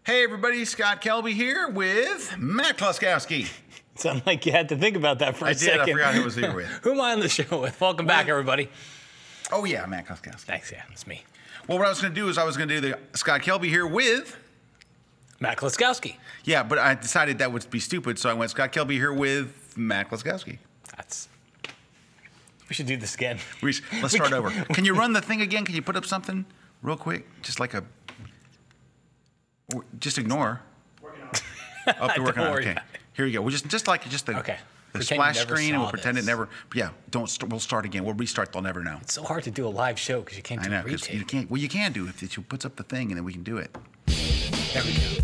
Hey everybody, Scott Kelby here with Matt Kluskowski. Sounded like you had to think about that for a second. I forgot who was here with. Who am I on the show with? Welcome back, everybody. Oh yeah, Matt Kluskowski. Thanks, yeah, it's me. Well, what I was going to do is I was going to do the Scott Kelby here with Matt Kluskowski. Yeah, but I decided that would be stupid, so I went Scott Kelby here with Matt Kluskowski. We should do this again. Let's start over. Can you run the thing again? Can you put up something real quick? Just like just ignore. Working on it. They're working on it. Okay. Here you go. We'll just the splash screen, and we'll pretend it never. Yeah. We'll start again. We'll restart. They'll never know. It's so hard to do a live show because you can't do retake. You can't. Well, you can do if it puts up the thing, and then we can do it. There we go.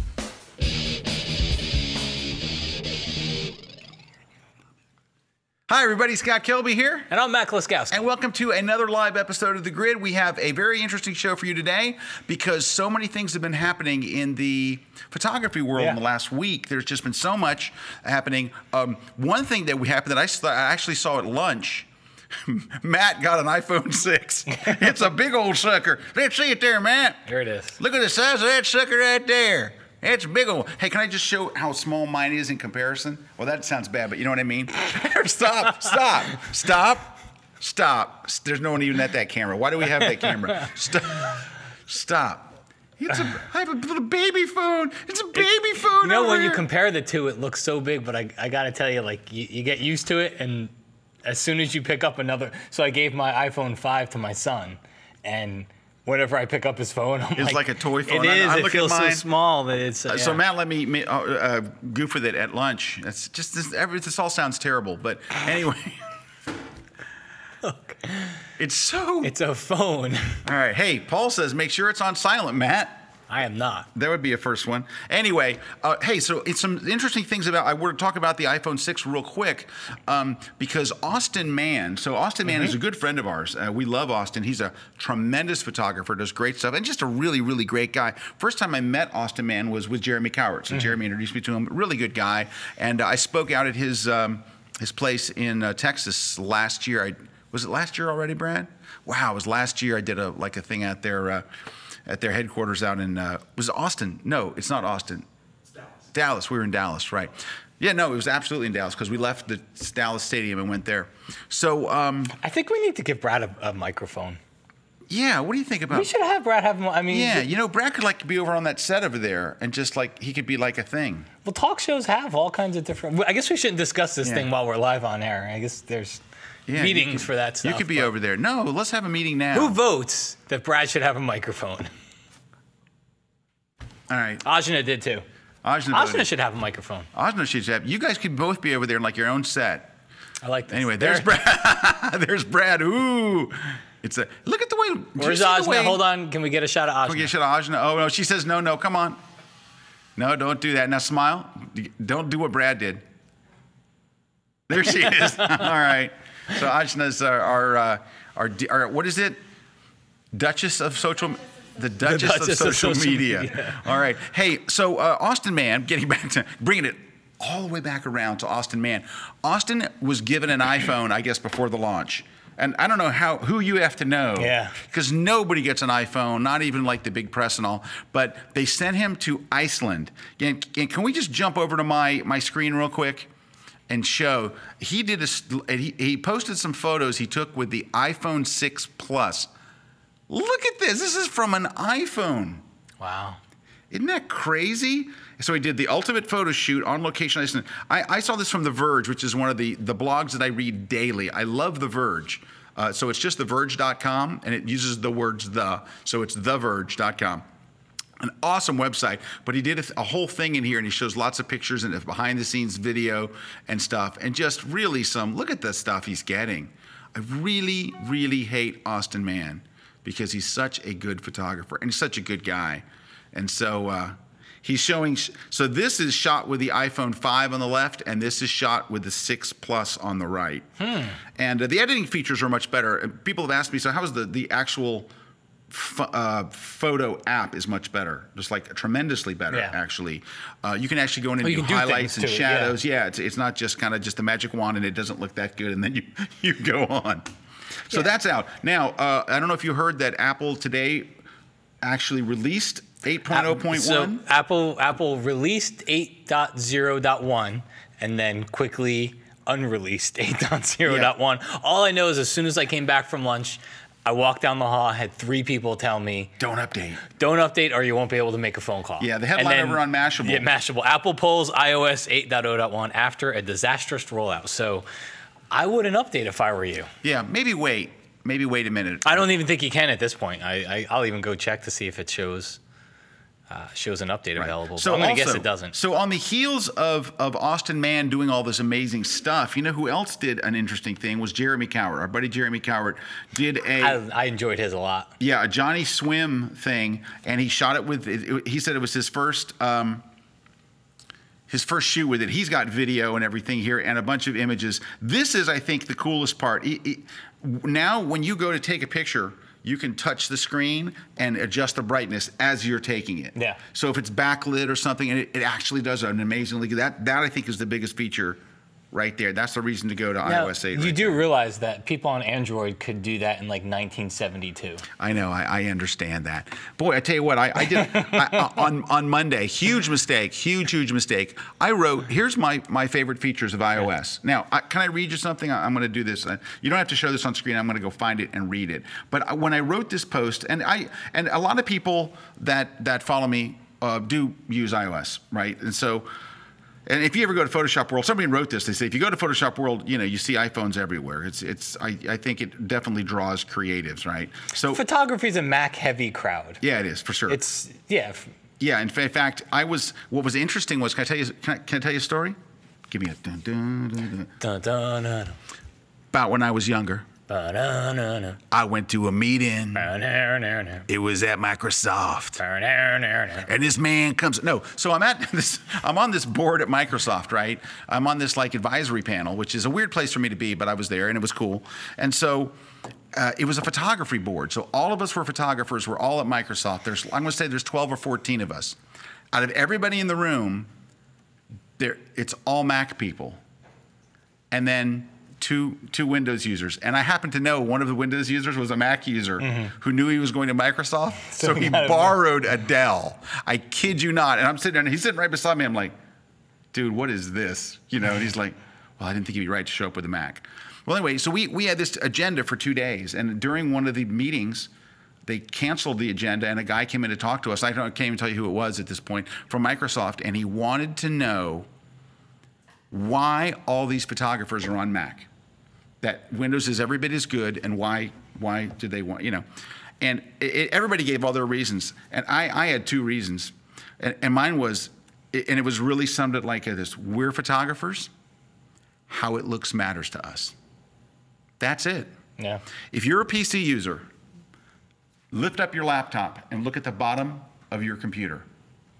Hi, everybody. Scott Kelby here. And I'm Matt Kluskowski. And welcome to another live episode of The Grid. We have a very interesting show for you today because so many things have been happening in the photography world in the last week. There's just been so much happening. One thing that happened that I actually saw at lunch, Matt got an iPhone 6. It's a big old sucker. Let's see it there, Matt. Here it is. Look at the size of that sucker right there. It's a big old. Hey, can I just show how small mine is in comparison? Well, that sounds bad, but you know what I mean? Stop. There's no one even at that camera. Why do we have that camera? Stop. I have a little baby phone. It's a baby phone. You know, when you compare the two, it looks so big, but I got to tell you, like, you get used to it, and as soon as you pick up another. So I gave my iPhone 5 to my son, and whenever I pick up his phone, it's like a toy phone. It is. It feels so small that it's. So Matt let me goof with it at lunch. It's just this all sounds terrible, but anyway. Look, it's a phone. All right. Hey, Paul says make sure it's on silent, Matt. I am not. That would be a first one. Anyway, hey, so it's some interesting things about. I want to talk about the iPhone 6 real quick because Austin Mann. So Austin Mann is a good friend of ours. We love Austin. He's a tremendous photographer, does great stuff, and just a really, really great guy. First time I met Austin Mann was with Jeremy Cowart. So Jeremy introduced me to him. Really good guy, and I spoke out at his place in Texas last year. Was it last year already, Brad? Wow, it was last year. I did a thing out there. At their headquarters out in, was it Austin? No, it's not Austin. It's Dallas. Dallas, we were in Dallas, right. Yeah, no, it was absolutely in Dallas because we left the Dallas Stadium and went there. So. I think we need to give Brad a microphone. Yeah, what do you think about? We should have Brad have, Yeah, you know, Brad could be over on that set over there and just he could be like a thing. Well, talk shows have all kinds of different, I guess we shouldn't discuss this thing while we're live on air. I guess there's meetings for that stuff. You could be over there. No, let's have a meeting now. Who votes that Brad should have a microphone? All right. Ajna did too. Ajna should have a microphone. Ajna should have. You guys could both be over there in your own set. I like this. Anyway, there's Brad. There's Brad. Ooh. Look at the way. Where's Ajna? Hold on. Can we get a shot of Ajna? Can we get a shot of Ajna? Oh, no. She says no. Come on. No, don't do that. Now smile. Don't do what Brad did. There she is. All right. So Ajna's our what is it? Duchess of social. The Duchess of social media. All right. Hey, so Austin Mann, getting back to bringing it all the way back around to Austin Mann. Austin was given an iPhone, I guess, before the launch. And I don't know who you have to know. Yeah. Because nobody gets an iPhone, not even like the big press and all. But they sent him to Iceland. And can we just jump over to my screen real quick and show? He posted some photos he took with the iPhone 6 Plus. Look at this. This is from an iPhone. Wow. Isn't that crazy? So he did the ultimate photo shoot on location. I saw this from The Verge, which is one of the blogs that I read daily. I love The Verge. So it's just theverge.com, and it uses the words the. So it's theverge.com. An awesome website. But he did a whole thing in here, and he shows lots of pictures and behind-the-scenes video and stuff. And just really look at the stuff he's getting. I really, really hate Austin Mann, because he's such a good photographer and he's such a good guy. And so he's showing, so this is shot with the iPhone 5 on the left, and this is shot with the 6 Plus on the right. And the editing features are much better. And people have asked me, so how is the actual photo app is much better, just tremendously better, actually. You can actually go in and do highlights and shadows. Yeah, it's not just kind of just a magic wand and it doesn't look that good, and then you go on. So that's out. Now, I don't know if you heard that Apple today actually released 8.0.1? So Apple released 8.0.1 and then quickly unreleased 8.0.1. Yeah. All I know is as soon as I came back from lunch, I walked down the hall, I had 3 people tell me, Don't update. Don't update or you won't be able to make a phone call. Yeah, the headline over on Mashable. Yeah, Mashable. Apple pulls iOS 8.0.1 after a disastrous rollout. So I wouldn't update if I were you. Yeah, maybe wait. Maybe wait a minute. I don't even think you can at this point. I'll even go check to see if it shows an update available. So I'm going to guess it doesn't. So on the heels of Austin Mann doing all this amazing stuff, you know who else did an interesting thing was Jeremy Cowart. Our buddy Jeremy Cowart did I enjoyed his a lot. Yeah, a Johnny Swim thing, and he shot it with. He said it was his first shoot with it. He's got video and everything here and a bunch of images. This is, I think, the coolest part. Now, when you go to take a picture, you can touch the screen and adjust the brightness as you're taking it. Yeah. So if it's backlit or something, and it actually does an amazingly good. That I think is the biggest feature right there. That's the reason to go to iOS 8. You do realize that people on Android could do that in like 1972. I know. I understand that. Boy, I tell you what, I did on Monday. Huge mistake. Huge mistake. I wrote, here's my favorite features of iOS. Now, can I read you something? I'm going to do this. You don't have to show this on screen. I'm going to go find it and read it. But when I wrote this post, and a lot of people that follow me do use iOS, right? And so. And if you ever go to Photoshop World, somebody wrote this. They say if you go to Photoshop World, you see iPhones everywhere. I think it definitely draws creatives, right? So photography is a Mac-heavy crowd. Yeah, it is for sure. Yeah. In fact, what was interesting was can I tell you a story? Give me a dun dun dun dun. Dun, dun, dun. About when I was younger. I went to a meeting. It was at Microsoft. And this man comes. No, so I'm on this board at Microsoft, right? I'm on this like advisory panel, which is a weird place for me to be, but I was there and it was cool. And so it was a photography board. So all of us were photographers. We're all at Microsoft. I'm going to say there's 12 or 14 of us. Out of everybody in the room, it's all Mac people. And then two Windows users. And I happen to know one of the Windows users was a Mac user who knew he was going to Microsoft. So he borrowed a Dell. I kid you not. And I'm sitting there and he's sitting right beside me. I'm like, dude, what is this? And he's like, well, I didn't think it'd be right to show up with a Mac. Well, anyway, so we had this agenda for 2 days. And during one of the meetings, they canceled the agenda and a guy came in to talk to us. I can't even tell you who it was at this point, from Microsoft. And he wanted to know why all these photographers are on Mac. That Windows is every bit as good, and why do they want, And everybody gave all their reasons. And I had 2 reasons. And mine was, and it was really summed it like this: we're photographers, how it looks matters to us. That's it. Yeah. If you're a PC user, lift up your laptop and look at the bottom of your computer.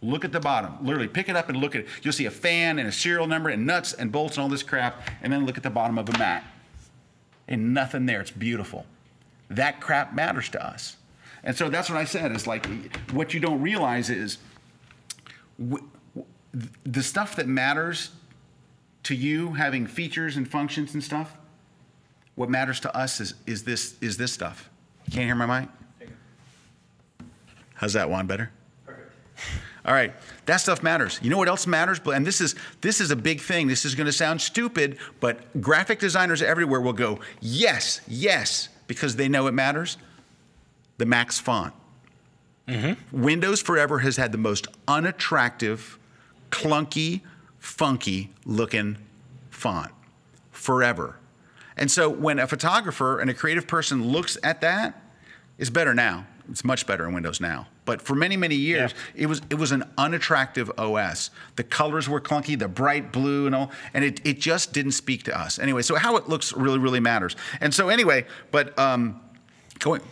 Look at the bottom. Literally, pick it up and look at it. You'll see a fan and a serial number and nuts and bolts and all this crap, and then look at the bottom of a Mac. And nothing there. It's beautiful. That crap matters to us. And so that's what I said. Is like what you don't realize is the stuff that matters to you, having features and functions and stuff. What matters to us is this stuff. You can't hear my mic? How's that, Juan? Better? Perfect. All right, that stuff matters. You know what else matters? And this is a big thing. This is going to sound stupid, but graphic designers everywhere will go, yes, because they know it matters. The Mac's font. Windows forever has had the most unattractive, clunky, funky looking font. Forever. And so when a photographer and a creative person looks at that, it's better now. It's much better in Windows now. But for many, many years, it was an unattractive OS. The colors were clunky, the bright blue and all, and it just didn't speak to us. Anyway, so how it looks really, really matters. And so anyway, but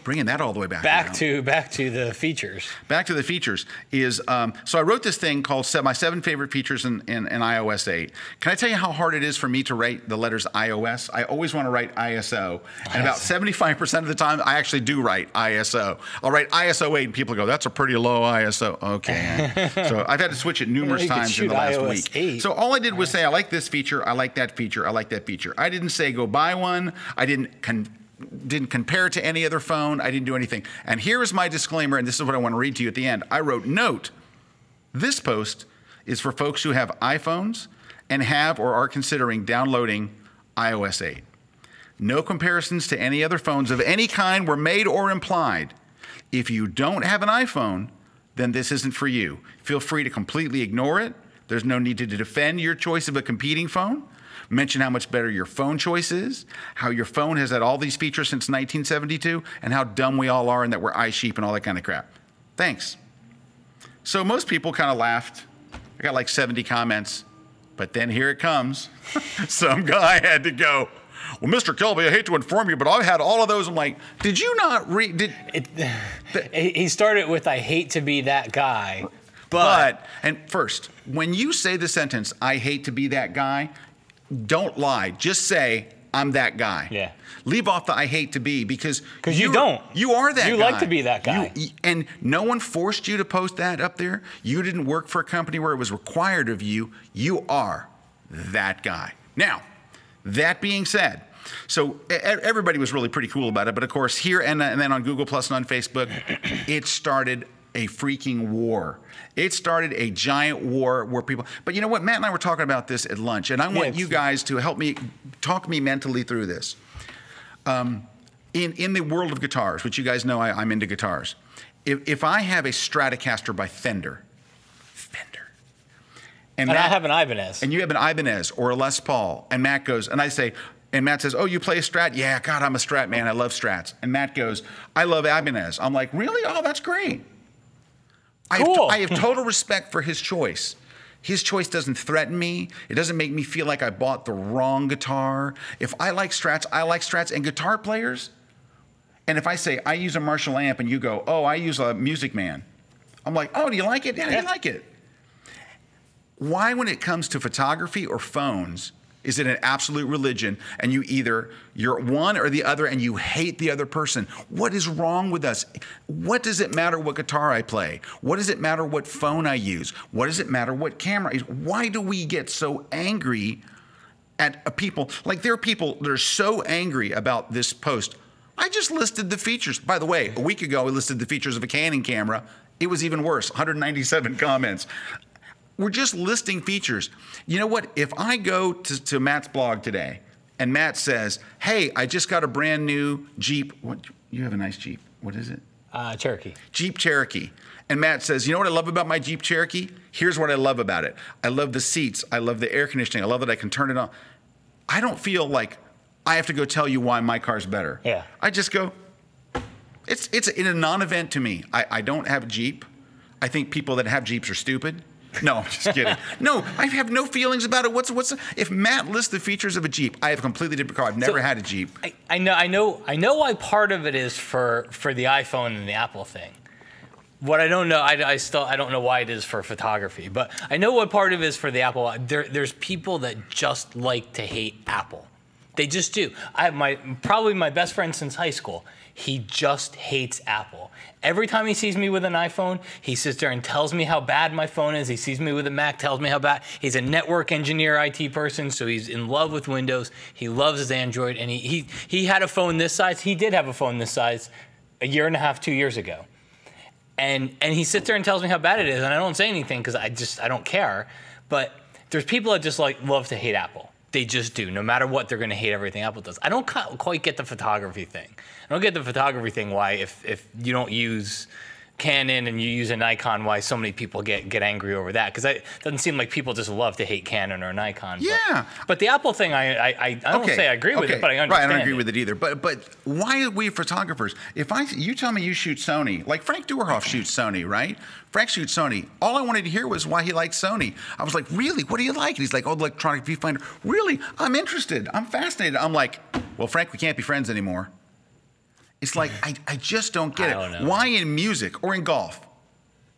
bringing that all the way back. Back to the features. Back to the features is, so I wrote this thing called my 7 favorite features in iOS 8. Can I tell you how hard it is for me to write the letters iOS? I always want to write ISO. And about 75% of the time, I actually do write ISO. I'll write ISO 8 and people go, that's a pretty low ISO. Okay. So I've had to switch it numerous times in the last week. 8. So all I did was say, I like this feature, I like that feature, I like that feature. I didn't say go buy one. I didn't didn't compare it to any other phone. I didn't do anything. And here is my disclaimer, and this is what I want to read to you at the end. I wrote, note, this post is for folks who have iPhones and have or are considering downloading iOS 8. No comparisons to any other phones of any kind were made or implied. If you don't have an iPhone, then this isn't for you. Feel free to completely ignore it. There's no need to defend your choice of a competing phone. Mention how much better your phone choice is, how your phone has had all these features since 1972, and how dumb we all are and that we're iSheep and all that kind of crap. Thanks. So most people kind of laughed. I got like 70 comments, but then here it comes. Some guy had to go, well, Mr. Kelby, I hate to inform you, but I've had all of those. I'm like, did you not read? He started with, I hate to be that guy. And first, when you say the sentence, I hate to be that guy, don't lie. Just say, I'm that guy. Yeah. Leave off the I hate to be because you don't. You are that guy. You like to be that guy. And no one forced you to post that up there. You didn't work for a company where it was required of you. You are that guy. Now, that being said, so everybody was really pretty cool about it. But of course, here and then on Google Plus and on Facebook, it started a freaking war. It started a giant war where people, but you know what? Matt and I were talking about this at lunch, and I want you guys to help me, talk me mentally through this. In the world of guitars, which you guys know I'm into guitars, if I have a Stratocaster by Fender, and I have an Ibanez. And you have an Ibanez or a Les Paul, and Matt goes, and I say, and Matt says, oh, you play a Strat? Yeah, God, I'm a Strat man. I love Strats. And Matt goes, I love Ibanez. I'm like, really? Oh, that's great. Cool. I have total respect for his choice. His choice doesn't threaten me. It doesn't make me feel like I bought the wrong guitar. If I like Strats, I like Strats. And guitar players, and if I say, I use a Marshall amp, and you go, oh, I use a Music Man. I'm like, oh, do you like it? Yeah, I like it. Why, when it comes to photography or phones, is it an absolute religion and you're one or the other and you hate the other person? What is wrong with us? What does it matter what guitar I play? What does it matter what phone I use? What does it matter what camera I use? Why do we get so angry at people? Like, there are people that are so angry about this post. I just listed the features. By the way, a week ago, I listed the features of a Canon camera. It was even worse, 197 comments. We're just listing features. You know what? If I go to Matt's blog today and Matt says, hey, I just got a brand new Jeep. What? You have a nice Jeep. What is it? Cherokee. Jeep Cherokee. And Matt says, you know what I love about my Jeep Cherokee? Here's what I love about it. I love the seats. I love the air conditioning. I love that I can turn it on. I don't feel like I have to go tell you why my car's better. Yeah. I just go, it's in a non-event to me. I don't have a Jeep. I think people that have Jeeps are stupid. No, I'm just kidding. No, I have no feelings about it. If Matt lists the features of a Jeep, I have a completely different car. I've never had a Jeep. I know why part of it is for the iPhone and the Apple thing. What I don't know, I don't know why it is for photography, but I know what part of it is for the Apple. There's people that just like to hate Apple. They just do. I have probably my best friend since high school. He just hates Apple. Every time he sees me with an iPhone, he sits there and tells me how bad my phone is. He sees me with a Mac, tells me how bad. He's a network engineer, IT person, so he's in love with Windows. He loves his Android, and he had a phone this size. He did have a phone this size a year and a half, 2 years ago. And he sits there and tells me how bad it is, and I don't say anything because I don't care. But there's people that just love to hate Apple. They just do. No matter what, they're going to hate everything Apple does. I don't quite get the photography thing. I don't get the photography thing why if you don't use Canon and you use a Nikon, why so many people get angry over that. Because it doesn't seem like people just love to hate Canon or Nikon. Yeah. But the Apple thing, I don't say I agree with it, but I understand Right, I don't agree with it either. But why are we photographers? You tell me you shoot Sony, like Frank Duerhoff shoots Sony, right? Frank shoots Sony. All I wanted to hear was why he liked Sony. I was like, really? What do you like? And he's like, oh, electronic viewfinder. Really? I'm interested. I'm fascinated. I'm like, well, Frank, we can't be friends anymore. It's like, I just don't get it. I don't know. Why in music or in golf,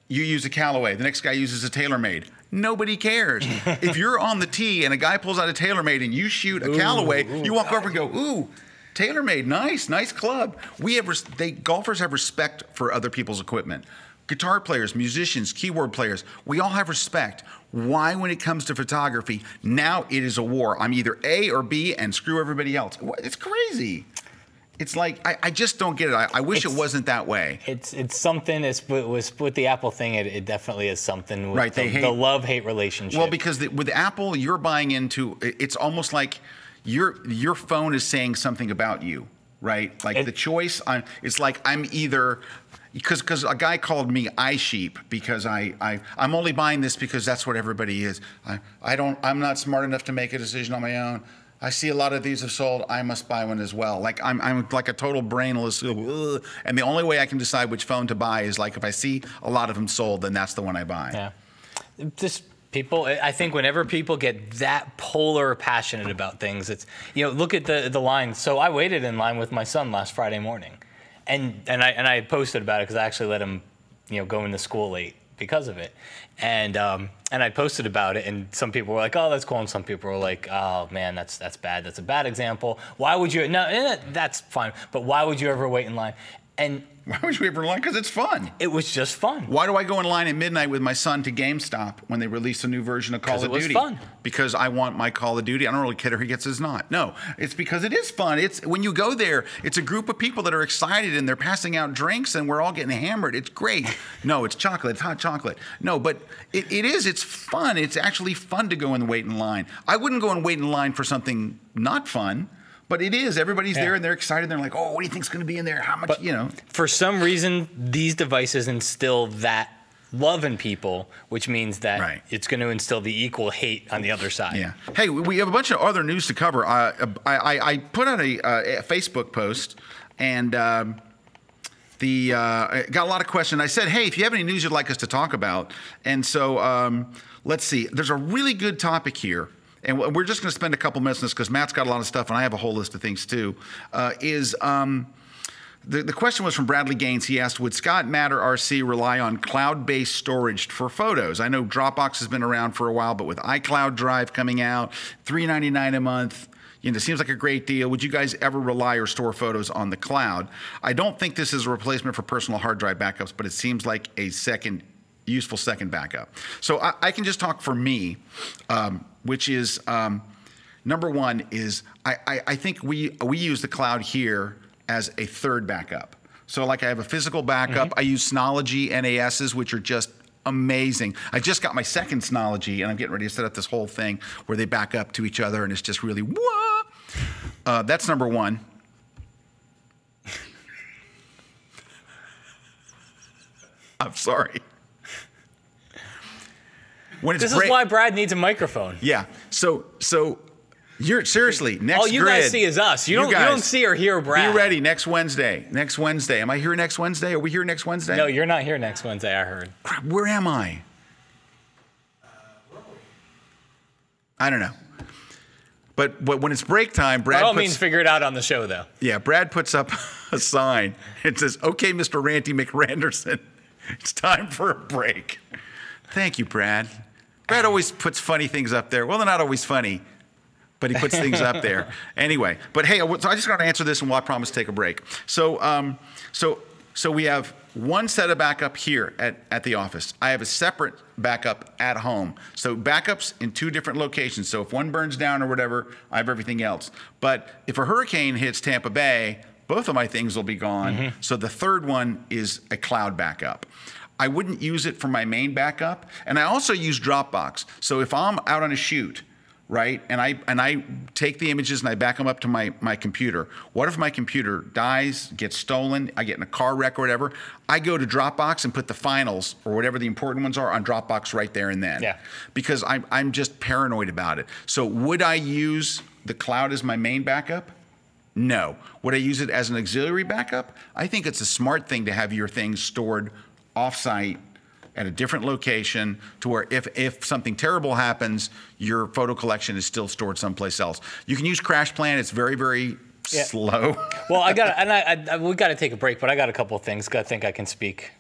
you use a Callaway, the next guy uses a TaylorMade. Nobody cares. If you're on the tee and a guy pulls out a TaylorMade and you shoot a Callaway, you walk over and go, ooh, TaylorMade, nice club. Golfers have respect for other people's equipment. Guitar players, musicians, keyboard players, we all have respect. Why, when it comes to photography, now it is a war. I'm either A or B and screw everybody else. It's crazy. It's like I just don't get it. I wish it wasn't that way. It's something. With the Apple thing, it definitely is something. With Right, the love-hate relationship. Well, because with Apple, you're buying into. It's almost like your phone is saying something about you, right? Like the choice. It's like I'm either. Because a guy called me iSheep because I'm only buying this because that's what everybody is. I'm not smart enough to make a decision on my own. I see a lot of these have sold. I must buy one as well. Like I'm like a total brainless. Ugh, and the only way I can decide which phone to buy is like if I see a lot of them sold, then that's the one I buy. Yeah, just people. I think whenever people get that polar passionate about things, it's look at the line. So I waited in line with my son last Friday morning, and I posted about it because I actually let him go into school late because of it. And I posted about it, and some people were like, "Oh, that's cool," and some people were like, "Oh man, that's bad. That's a bad example. Why would you?" No, that's fine. But why would you ever wait in line? And why would you wait in line? Because it's fun. It was just fun. Why do I go in line at midnight with my son to GameStop when they release a new version of Call of Duty? Because it was fun. Because I want my Call of Duty. I don't really care if he gets his not. No, it's because it is fun. It's when you go there, it's a group of people that are excited and they're passing out drinks and we're all getting hammered. It's great. No, it's chocolate. It's hot chocolate. No, but it is. It's fun. It's actually fun to go and wait in line. I wouldn't go and wait in line for something not fun. But it is. Everybody's there and they're excited. They're like, "Oh, what do you think's going to be in there? How much?" For some reason, these devices instill that love in people, which means that it's going to instill the equal hate on the other side. Yeah. Hey, we have a bunch of other news to cover. I put out a Facebook post and got a lot of questions. I said, "Hey, if you have any news you'd like us to talk about," and so let's see. There's a really good topic here. And we're just going to spend a couple minutes on this because Matt's got a lot of stuff and I have a whole list of things too, the question was from Bradley Gaines. He asked, would Scott, Matt, or RC rely on cloud-based storage for photos? I know Dropbox has been around for a while, but with iCloud Drive coming out, $3.99 a month, it seems like a great deal. Would you guys ever rely or store photos on the cloud? I don't think this is a replacement for personal hard drive backups, but it seems like a useful second backup. So I can just talk for me, which is number one is I think we use the cloud here as a third backup. So like I have a physical backup. I use Synology NASs, which are just amazing. I just got my second Synology, and I'm getting ready to set up this whole thing where they back up to each other, and it's just really whoa. That's number one. I'm sorry. This is why Brad needs a microphone. Yeah. So you're seriously next. All you guys see is us. You don't see or hear Brad. Be ready next Wednesday. Next Wednesday. Am I here next Wednesday? Are we here next Wednesday? No, you're not here next Wednesday. I heard. Crap, where am I? I don't know. But when it's break time, Brad. By all means, figure it out on the show, though. Yeah, Brad puts up a sign. It says, "Okay, Mr. Ranty McRanderson, it's time for a break." Thank you, Brad. Brad always puts funny things up there. Well, they're not always funny, but he puts things up there. Anyway, but hey, so I just got to answer this, and I promise to take a break. So we have one set of backup here at the office. I have a separate backup at home. So backups in two different locations. So if one burns down or whatever, I have everything else. But if a hurricane hits Tampa Bay, both of my things will be gone. So the third one is a cloud backup. I wouldn't use it for my main backup. And I also use Dropbox. So if I'm out on a shoot, right, and I take the images and I back them up to my computer, what if my computer dies, gets stolen, I get in a car wreck or whatever? I go to Dropbox and put the finals or whatever the important ones are on Dropbox right there and then. Yeah. Because I'm just paranoid about it. So would I use the cloud as my main backup? No. Would I use it as an auxiliary backup? I think it's a smart thing to have your things stored off-site at a different location to where if something terrible happens, your photo collection is still stored someplace else. You can use CrashPlan. It's very, very slow. Well, we got to take a break, but I got a couple of things. I think I can speak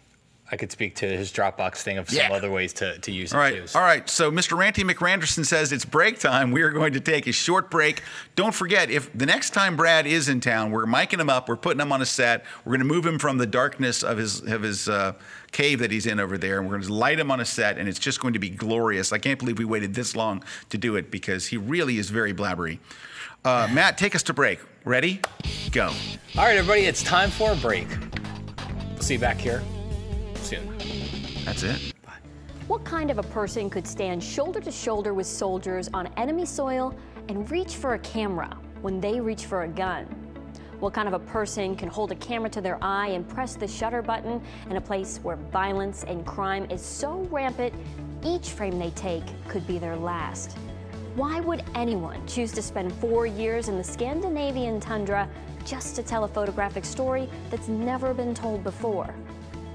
I could speak to his Dropbox thing of some other ways to use it too. So. All right. So Mr. Ranty McRanderson says it's break time. We are going to take a short break. Don't forget, if the next time Brad is in town, we're miking him up. We're putting him on a set. We're going to move him from the darkness of his cave that he's in over there, and we're going to light him on a set, and it's just going to be glorious. I can't believe we waited this long to do it because he really is very blabbery. Matt, take us to break. Ready? Go. All right, everybody, it's time for a break. We'll see you back here soon. That's it. Bye. What kind of a person could stand shoulder to shoulder with soldiers on enemy soil and reach for a camera when they reach for a gun? What kind of a person can hold a camera to their eye and press the shutter button in a place where violence and crime is so rampant, each frame they take could be their last? Why would anyone choose to spend 4 years in the Scandinavian tundra just to tell a photographic story that's never been told before?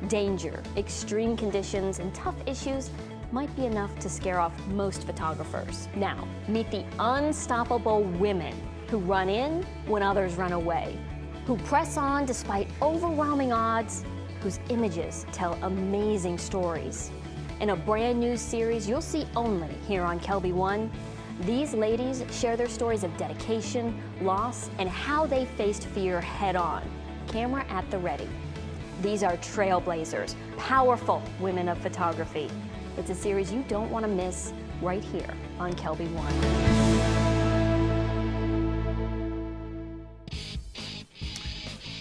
Danger, extreme conditions, and tough issues might be enough to scare off most photographers. Now, meet the unstoppable women who run in when others run away, who press on despite overwhelming odds, whose images tell amazing stories. In a brand new series you'll see only here on Kelby One, these ladies share their stories of dedication, loss, and how they faced fear head-on, camera at the ready. These are trailblazers, powerful women of photography. It's a series you don't want to miss right here on Kelby One.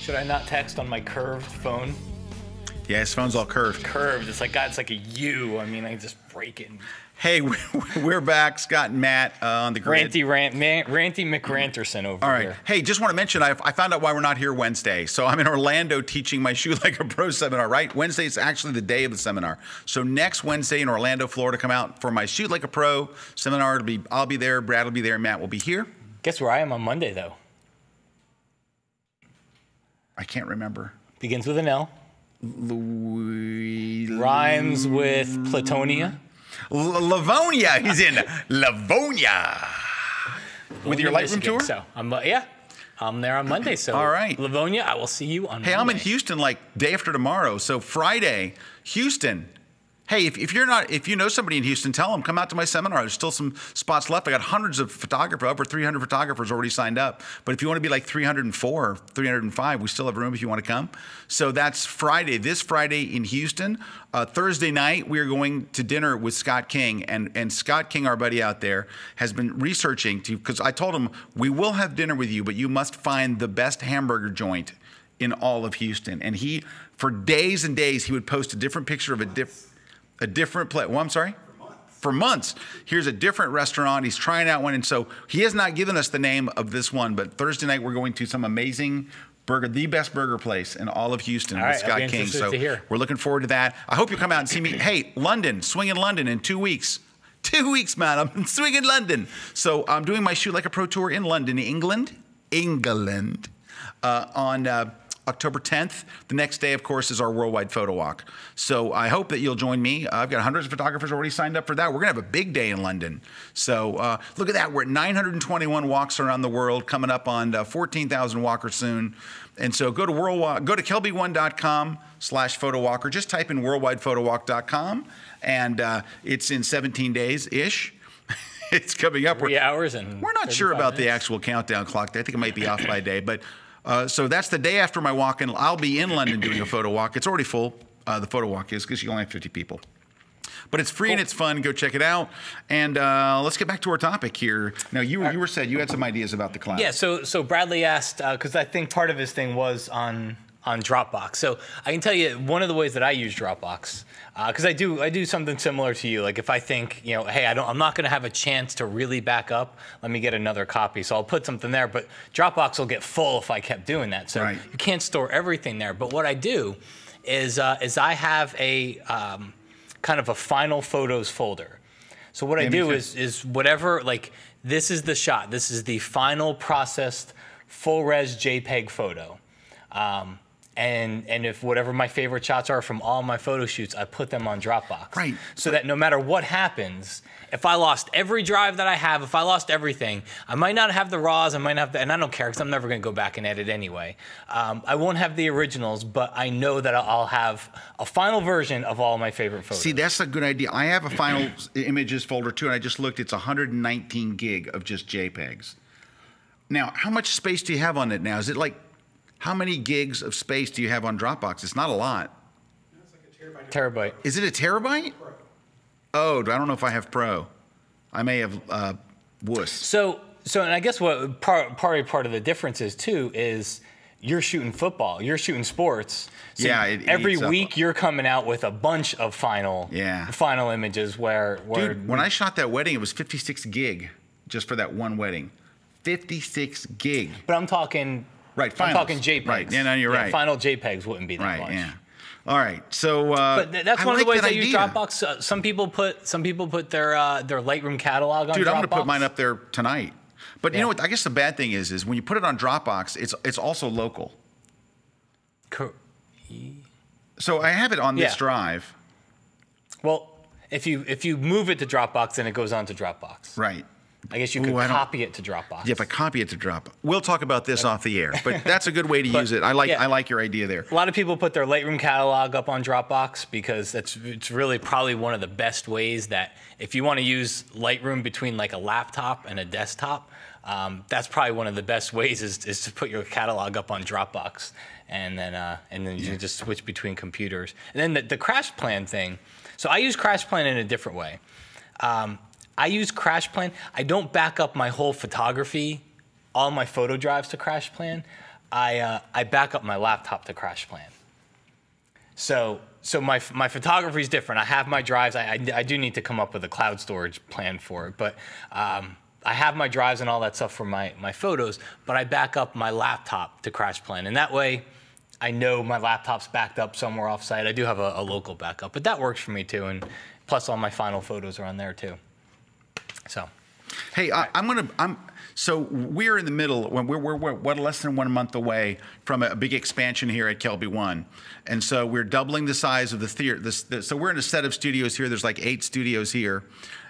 Should I not text on my curved phone? Yeah, his phone's all curved. Curved. It's like a U. I mean, I just break it. Hey, we're back, Scott and Matt on the grid. Ranty McRanderson over All right. here. Hey, just want to mention, I found out why we're not here Wednesday. So I'm in Orlando teaching my Shoot Like a Pro seminar, right? Wednesday is actually the day of the seminar. So next Wednesday in Orlando, Florida, come out for my Shoot Like a Pro seminar. I'll be there, Brad will be there, Matt will be here. Guess where I am on Monday, though? I can't remember. Begins with an L. Rhymes with Platonia. Livonia. He's in Livonia. With your Lightroom tour? So I'm there on Monday. So all right, Livonia, I will see you on Monday. I'm in Houston like day after tomorrow. So Friday, Houston. Hey, if you know somebody in Houston, tell them, come out to my seminar. There's still some spots left. I got hundreds of photographers, over 300 photographers already signed up. But if you want to be like 304 or 305, we still have room if you want to come. So that's Friday, this Friday in Houston. Thursday night, we are going to dinner with Scott King. And Scott King, our buddy out there, has been researching, because I told him, we will have dinner with you, but you must find the best hamburger joint in all of Houston. And he, for days and days, he would post a different picture of a different place. Well, I'm sorry? For months. Here's a different restaurant. He's trying out one. And so he has not given us the name of this one, but Thursday night we're going to some amazing burger, the best burger place in all of Houston with Scott King. So we're looking forward to that. I hope you come out and see me. Hey, London, swing in London in 2 weeks. 2 weeks, man. I'm swinging London. So I'm doing my Shoot Like a Pro tour in London, England, on October 10th. The next day, of course, is our worldwide photo walk. So I hope that you'll join me. I've got hundreds of photographers already signed up for that. We're going to have a big day in London. So look at that. We're at 921 walks around the world, coming up on 14,000 walkers soon. And so go to kelby1.com/photowalker. Just type in worldwidephotowalk.com, and it's in 17 days-ish. It's coming up. 3 hours and we're not sure about the actual countdown clock. I think it might be off by a day, but so that's the day after my walk, and I'll be in London doing a photo walk. It's already full. The photo walk is, because you only have 50 people. But it's free and it's fun. Go check it out. And let's get back to our topic here. Now, you were said you had some ideas about the cloud. Yeah. So Bradley asked, because I think part of his thing was on Dropbox. So I can tell you one of the ways that I use Dropbox, because I do something similar to you. Like if I think, hey, I'm not going to have a chance to really back up, let me get another copy. So I'll put something there, but Dropbox will get full if I kept doing that. So you can't store everything there. But what I do is I have a kind of a final photos folder. So what I do is whatever, like this is the shot. This is the final processed full res JPEG photo. And if whatever my favorite shots are from all my photo shoots, I put them on Dropbox. Right. So that no matter what happens, if I lost every drive that I have, if I lost everything, I might not have the RAWs, I might have the, and I don't care because I'm never going to go back and edit anyway. I won't have the originals, but I know that I'll have a final version of all my favorite photos. See, that's a good idea. I have a final images folder too, and I just looked. It's 119 gig of just JPEGs. Now, how much space do you have on it now? Is it like, how many gigs of space do you have on Dropbox? It's not a lot. No, it's like a Terabyte. Is it a terabyte? Pro. Oh, I don't know if I have Pro. I may have wuss. So, and I guess what part of the difference is too is you're shooting football, you're shooting sports. So yeah, it every eats up. week you're coming out with a bunch of final images where Dude, when I shot that wedding, it was 56 gig just for that one wedding. 56 gig. But I'm talking. Right, I'm finals. talking JPEGs. Right, yeah, no, you're right. Final JPEGs wouldn't be that Right, much. yeah. All right, so but that's one of the ways I use idea. Dropbox. Some people put their Lightroom catalog on Dude, Dropbox. I'm going to put mine up there tonight. But you know what? I guess the bad thing is when you put it on Dropbox, it's also local. So I have it on this drive. Well, if you move it to Dropbox, then it goes on to Dropbox. Right. I guess you could copy it to Dropbox. Yeah, if I copy it to Dropbox. We'll talk about this off the air, but that's a good way to use it. I like your idea there. A lot of people put their Lightroom catalog up on Dropbox because it's really probably one of the best ways that if you want to use Lightroom between like a laptop and a desktop, that's probably one of the best ways is to put your catalog up on Dropbox, and then you just switch between computers. And then the Crash Plan thing. So I use Crash Plan in a different way. I use Crash Plan. I don't back up my whole photography, all my photo drives to Crash Plan. I back up my laptop to Crash Plan. So my photography is different. I have my drives. I do need to come up with a cloud storage plan for it, but I have my drives and all that stuff for my photos, but I back up my laptop to Crash Plan, and that way I know my laptop's backed up somewhere offsite. I do have a local backup, but that works for me too, and plus all my final photos are on there too. So, hey, so we're in the middle. When we're less than 1 month away from a big expansion here at Kelby One, and so we're doubling the size of the theater. So we're in a set of studios here. There's like 8 studios here,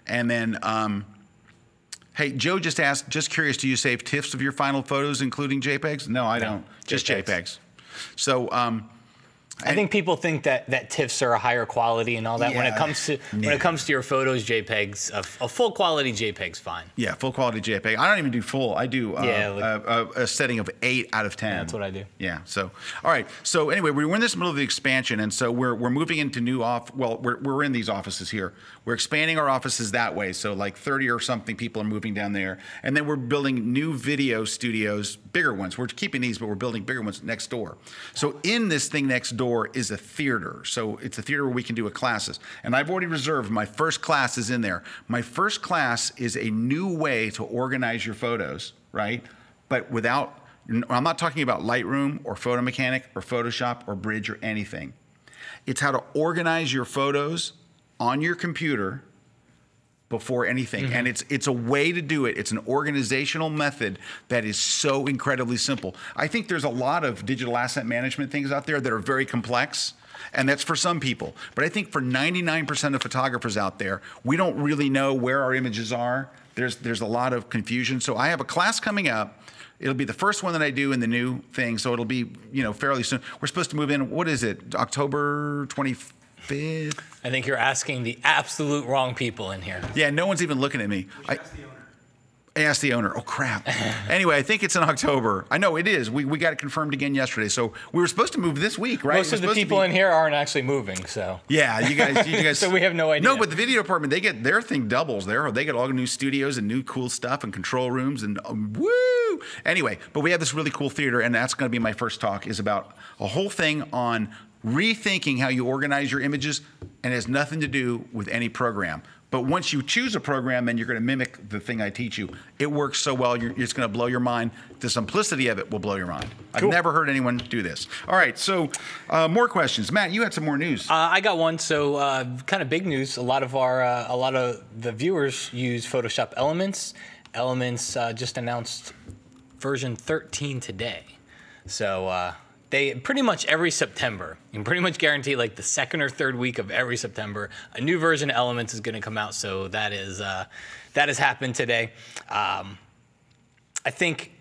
and then. Hey, Joe just asked. Just curious, do you save TIFFs of your final photos, including JPEGs? No, I don't. Just JPEGs. So. I think people think that TIFFs are a higher quality and all that. Yeah. When it comes to your photos, JPEGs, a full quality JPEG's fine. Yeah, full quality JPEG. I don't even do full. I do a setting of 8 out of 10. Yeah, that's what I do. Yeah. So all right. So anyway, we're in this middle of the expansion, and so we're moving into new we're in these offices here. We're expanding our offices that way. So like 30 or something people are moving down there, and then we're building new video studios, bigger ones. We're keeping these, but we're building bigger ones next door. So in this thing next door is a theater. So it's a theater where we can do classes. And I've already reserved my first class is in there. My first class is a new way to organize your photos, right? But without, I'm not talking about Lightroom or Photo Mechanic or Photoshop or Bridge or anything. It's how to organize your photos on your computer before anything. Mm-hmm. And it's a way to do it. It's an organizational method that is so incredibly simple. I think there's a lot of digital asset management things out there that are very complex, and that's for some people. But I think for 99% of photographers out there, we don't really know where our images are. There's a lot of confusion. So I have a class coming up. It'll be the first one that I do in the new thing, so it'll be fairly soon. We're supposed to move in, what is it, October 25th? I think you're asking the absolute wrong people in here. Yeah, no one's even looking at me. I asked the owner. Oh, crap. Anyway, I think it's in October. I know it is. We got it confirmed again yesterday. So we were supposed to move this week, right? Most of the people in here aren't actually moving, so. Yeah, you guys. So we have no idea. No, but the video department, they get their thing doubles. They get all new studios and new cool stuff and control rooms and woo. Anyway, but we have this really cool theater, and that's going to be my first talk, is about a whole thing on rethinking how you organize your images, and it has nothing to do with any program. But once you choose a program, then you're going to mimic the thing I teach you. It works so well, it's going to blow your mind. The simplicity of it will blow your mind. Cool. I've never heard anyone do this. All right, so more questions. Matt, you had some more news. I got one. So kind of big news. A lot of the viewers use Photoshop Elements. Elements just announced version 13 today. So they pretty much every September, you can pretty much guarantee like the second or third week of every September, a new version of Elements is going to come out. So that has happened today. I think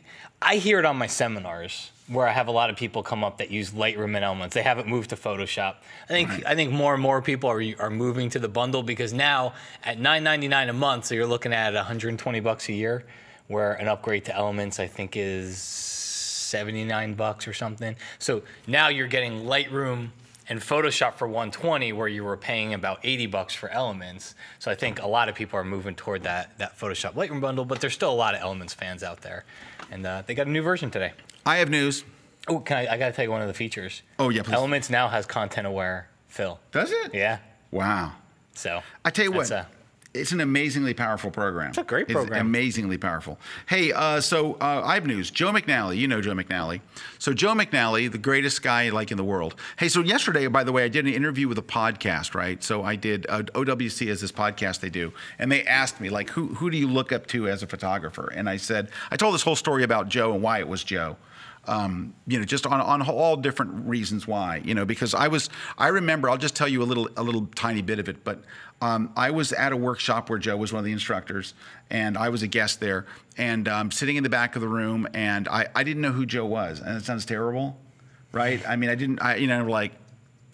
I hear it on my seminars where I have a lot of people come up that use Lightroom and Elements. They haven't moved to Photoshop. I think more and more people are moving to the bundle, because now at $9.99 a month, so you're looking at $120 a year, where an upgrade to Elements I think is $79 or something. So now you're getting Lightroom and Photoshop for $120, where you were paying about $80 for Elements. So I think a lot of people are moving toward that Photoshop Lightroom bundle, but there's still a lot of Elements fans out there, and they got a new version today. I have news. Oh, I got to tell you one of the features. Oh, yeah, please. Elements now has content-aware fill. Does it? Yeah. Wow. So I tell you what, it's an amazingly powerful program. It's a great program. It's amazingly powerful. Hey, so I have news. Joe McNally, you know Joe McNally. So Joe McNally, the greatest guy like in the world. Hey, so yesterday, by the way, I did an interview with a podcast, right? So I did, OWC is this podcast they do. And they asked me, like, who do you look up to as a photographer? And I said, I told this whole story about Joe and why it was Joe. You know, just on all different reasons why, you know, because I remember, I'll just tell you a little tiny bit of it, but I was at a workshop where Joe was one of the instructors, and I was a guest there, and sitting in the back of the room, and I didn't know who Joe was, and it sounds terrible, right? I mean, you know, like,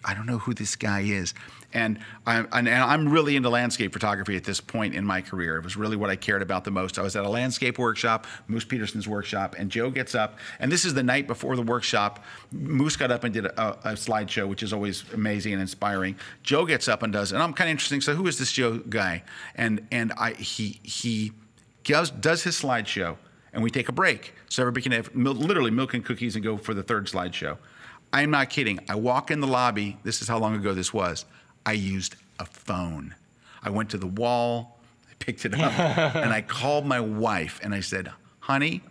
I don't know who this guy is. And I'm really into landscape photography at this point in my career. It was really what I cared about the most. I was at a landscape workshop, Moose Peterson's workshop, and Joe gets up, and this is the night before the workshop. Moose got up and did a slideshow, which is always amazing and inspiring. Joe gets up and does, and I'm kind of interested. So who is this Joe guy? And he does his slideshow, and we take a break so everybody can have literally milk and cookies and go for the third slideshow. I'm not kidding. I walk in the lobby. This is how long ago this was. I used a phone. I went to the wall, I picked it up, and I called my wife, and I said, honey,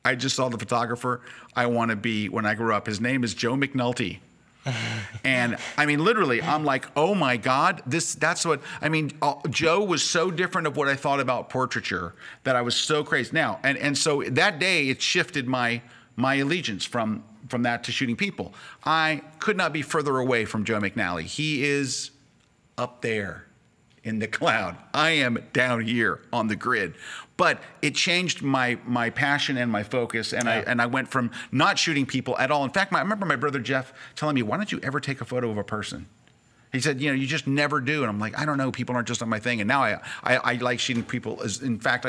I just saw the photographer I want to be when I grow up. His name is Joe McNulty. And I mean, literally, I'm like, oh my God, that's what, I mean, Joe was so different of what I thought about portraiture that I was so crazy. Now, and so that day, it shifted my allegiance from that to shooting people. I could not be further away from Joe McNally. He is up there in the cloud. I am down here on the grid. But it changed my passion and my focus, and I went from not shooting people at all. In fact, I remember my brother Jeff telling me, why don't you ever take a photo of a person? He said, you know, you just never do. And I'm like, I don't know, people aren't just on my thing. And now I like shooting people. In fact,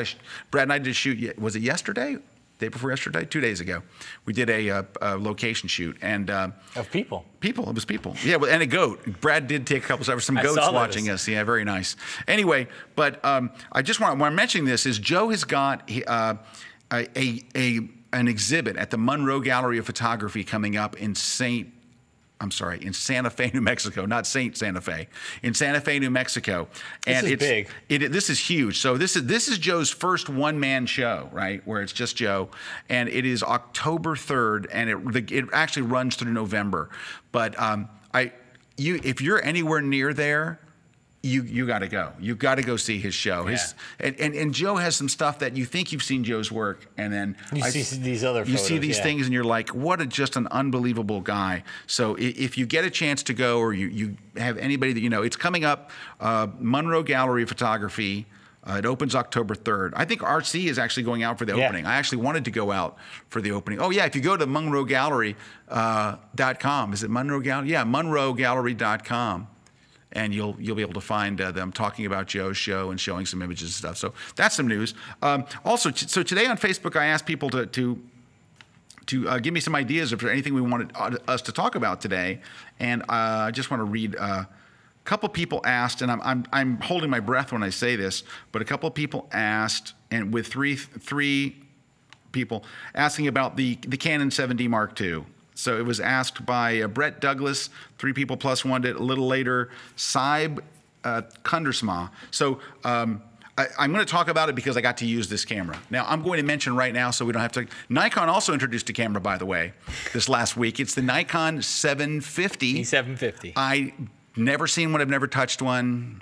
Brad and I did a shoot, was it yesterday? Day before yesterday, 2 days ago, we did a location shoot, and of people. It was people. Yeah, and a goat. Brad did take a couple. There were some goats watching us. Yeah, very nice. Anyway, but I just want, when I'm mentioning this, is Joe has got an exhibit at the Monroe Gallery of Photography coming up in Santa Fe, New Mexico, not Saint Santa Fe, in Santa Fe, New Mexico. And this is big. This is huge. So this is Joe's first one-man show, right, where it's just Joe, and it is October 3rd, and it actually runs through November. But if you're anywhere near there, you got to go. You got to go see his show. Yeah. And Joe has some stuff that you think you've seen Joe's work, and then you see these other photos. You see these things, and you're like, what just an unbelievable guy. So if you get a chance to go, or you have anybody that you know, it's coming up, Monroe Gallery of Photography. It opens October 3rd. I think RC is actually going out for the opening. I actually wanted to go out for the opening. Oh, yeah, if you go to monroegallery.com. Is it Monroe Gallery? Yeah, monroegallery.com. And you'll be able to find them talking about Joe's show and showing some images and stuff. So that's some news. Also, so today on Facebook, I asked people to give me some ideas of anything we wanted us to talk about today. And I just want to read a couple people asked, and I'm holding my breath when I say this, but a couple people asked, and with three people asking about the Canon 7D Mark II. So it was asked by Brett Douglas, 3 people plus one did a little later, Saib Kundersma. So I'm going to talk about it because I got to use this camera. Now, I'm going to mention right now so we don't have to. Nikon also introduced a camera, by the way, this last week. It's the Nikon 750. E750. I never seen one. I've never touched one.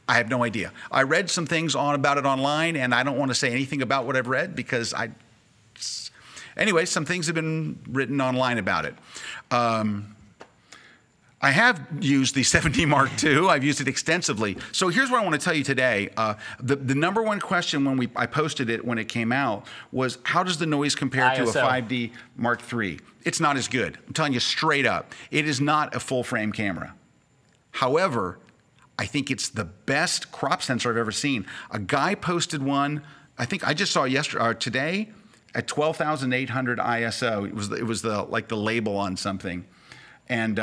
I have no idea. I read some things about it online, and I don't want to say anything about what I've read because anyway, some things have been written online about it. I have used the 7D Mark II. I've used it extensively. So here's what I want to tell you today. The number one question when I posted it when it came out was, how does the noise compare to a 5D Mark III? It's not as good. I'm telling you straight up. It is not a full frame camera. However, I think it's the best crop sensor I've ever seen. A guy posted one, I think I just saw today at 12,800 ISO. It was like the label on something. And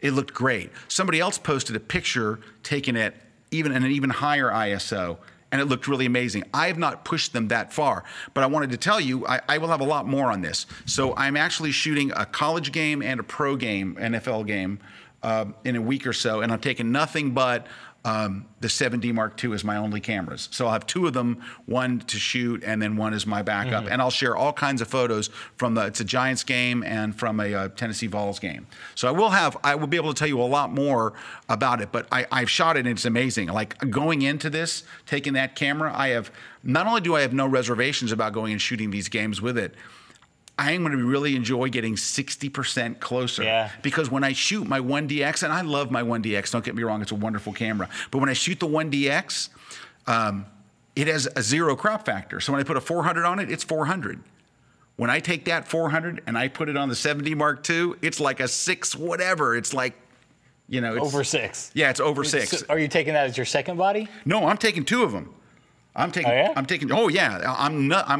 it looked great. Somebody else posted a picture taken at an even higher ISO, and it looked really amazing. I have not pushed them that far, but I wanted to tell you I will have a lot more on this. So I'm actually shooting a college game and a pro game, NFL game, in a week or so, and I'm taking nothing but the 7D Mark II as my only cameras. So I'll have two of them, one to shoot and then one is my backup. And I'll share all kinds of photos from it's a Giants game and from a Tennessee Vols game. So I will be able to tell you a lot more about it, but I've shot it and it's amazing. Like going into this, taking that camera, not only do I have no reservations about going and shooting these games with it, I am going to really enjoy getting 60% closer. Yeah. Because when I shoot my 1DX, and I love my 1DX, don't get me wrong, it's a wonderful camera. But when I shoot the 1DX, it has a 0 crop factor. So when I put a 400 on it, it's 400. When I take that 400 and I put it on the 7D Mark II, it's like a 6 whatever. It's like, it's over 6. Yeah, it's over 6. So are you taking that as your second body? No, I'm taking 2 of them. I'm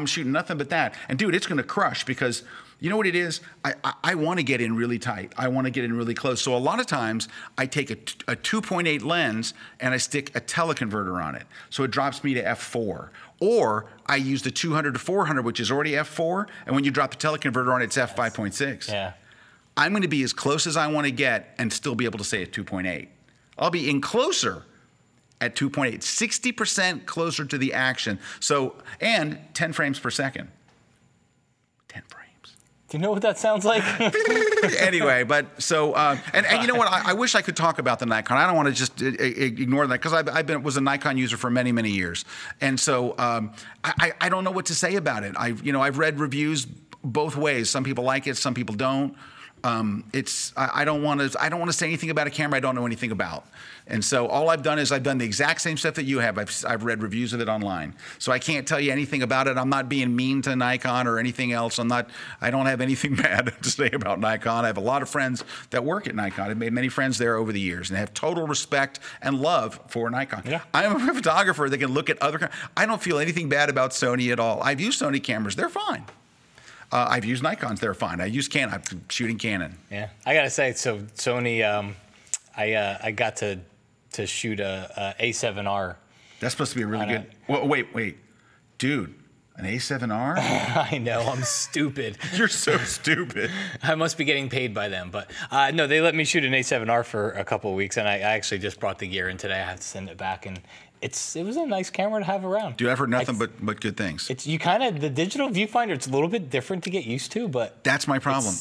shooting nothing but that. And dude, it's going to crush because you know what it is? I want to get in really tight. I want to get in really close. So a lot of times I take a 2.8 lens and I stick a teleconverter on it. So it drops me to f4. Or I use the 200 to 400, which is already f4. And when you drop the teleconverter on it, it's f5.6. Yeah. I'm going to be as close as I want to get and still be able to say at 2.8. I'll be in closer at 2.8, 60% closer to the action. So, and 10 frames per second. 10 frames. Do you know what that sounds like? Anyway, but so, and you know what? I wish I could talk about the Nikon. I don't want to just ignore that because I was a Nikon user for many, many years. And so I don't know what to say about it. I've read reviews both ways. Some people like it, some people don't. I don't want to say anything about a camera I don't know anything about. And so all I've done is I've done the exact same stuff that you have. I've read reviews of it online. So I can't tell you anything about it. I'm not being mean to Nikon or anything else. I don't have anything bad to say about Nikon. I have a lot of friends that work at Nikon. I've made many friends there over the years and have total respect and love for Nikon. Yeah. I'm a photographer that can look at other cameras. I don't feel anything bad about Sony at all. I've used Sony cameras. They're fine. I've used Nikons. They're fine. I use Canon. I'm shooting Canon. Yeah. I got to say, so Sony, I got to shoot a A7R. That's supposed to be a really good. Well, wait. Dude, an A7R? I know. I'm stupid. You're so stupid. I must be getting paid by them. But no, they let me shoot an A7R for a couple of weeks, and I actually just brought the gear in today. I have to send it back, and it was a nice camera to have around. Dude, I've heard nothing but good things. It's the digital viewfinder, it's a little bit different to get used to, but that's my problem.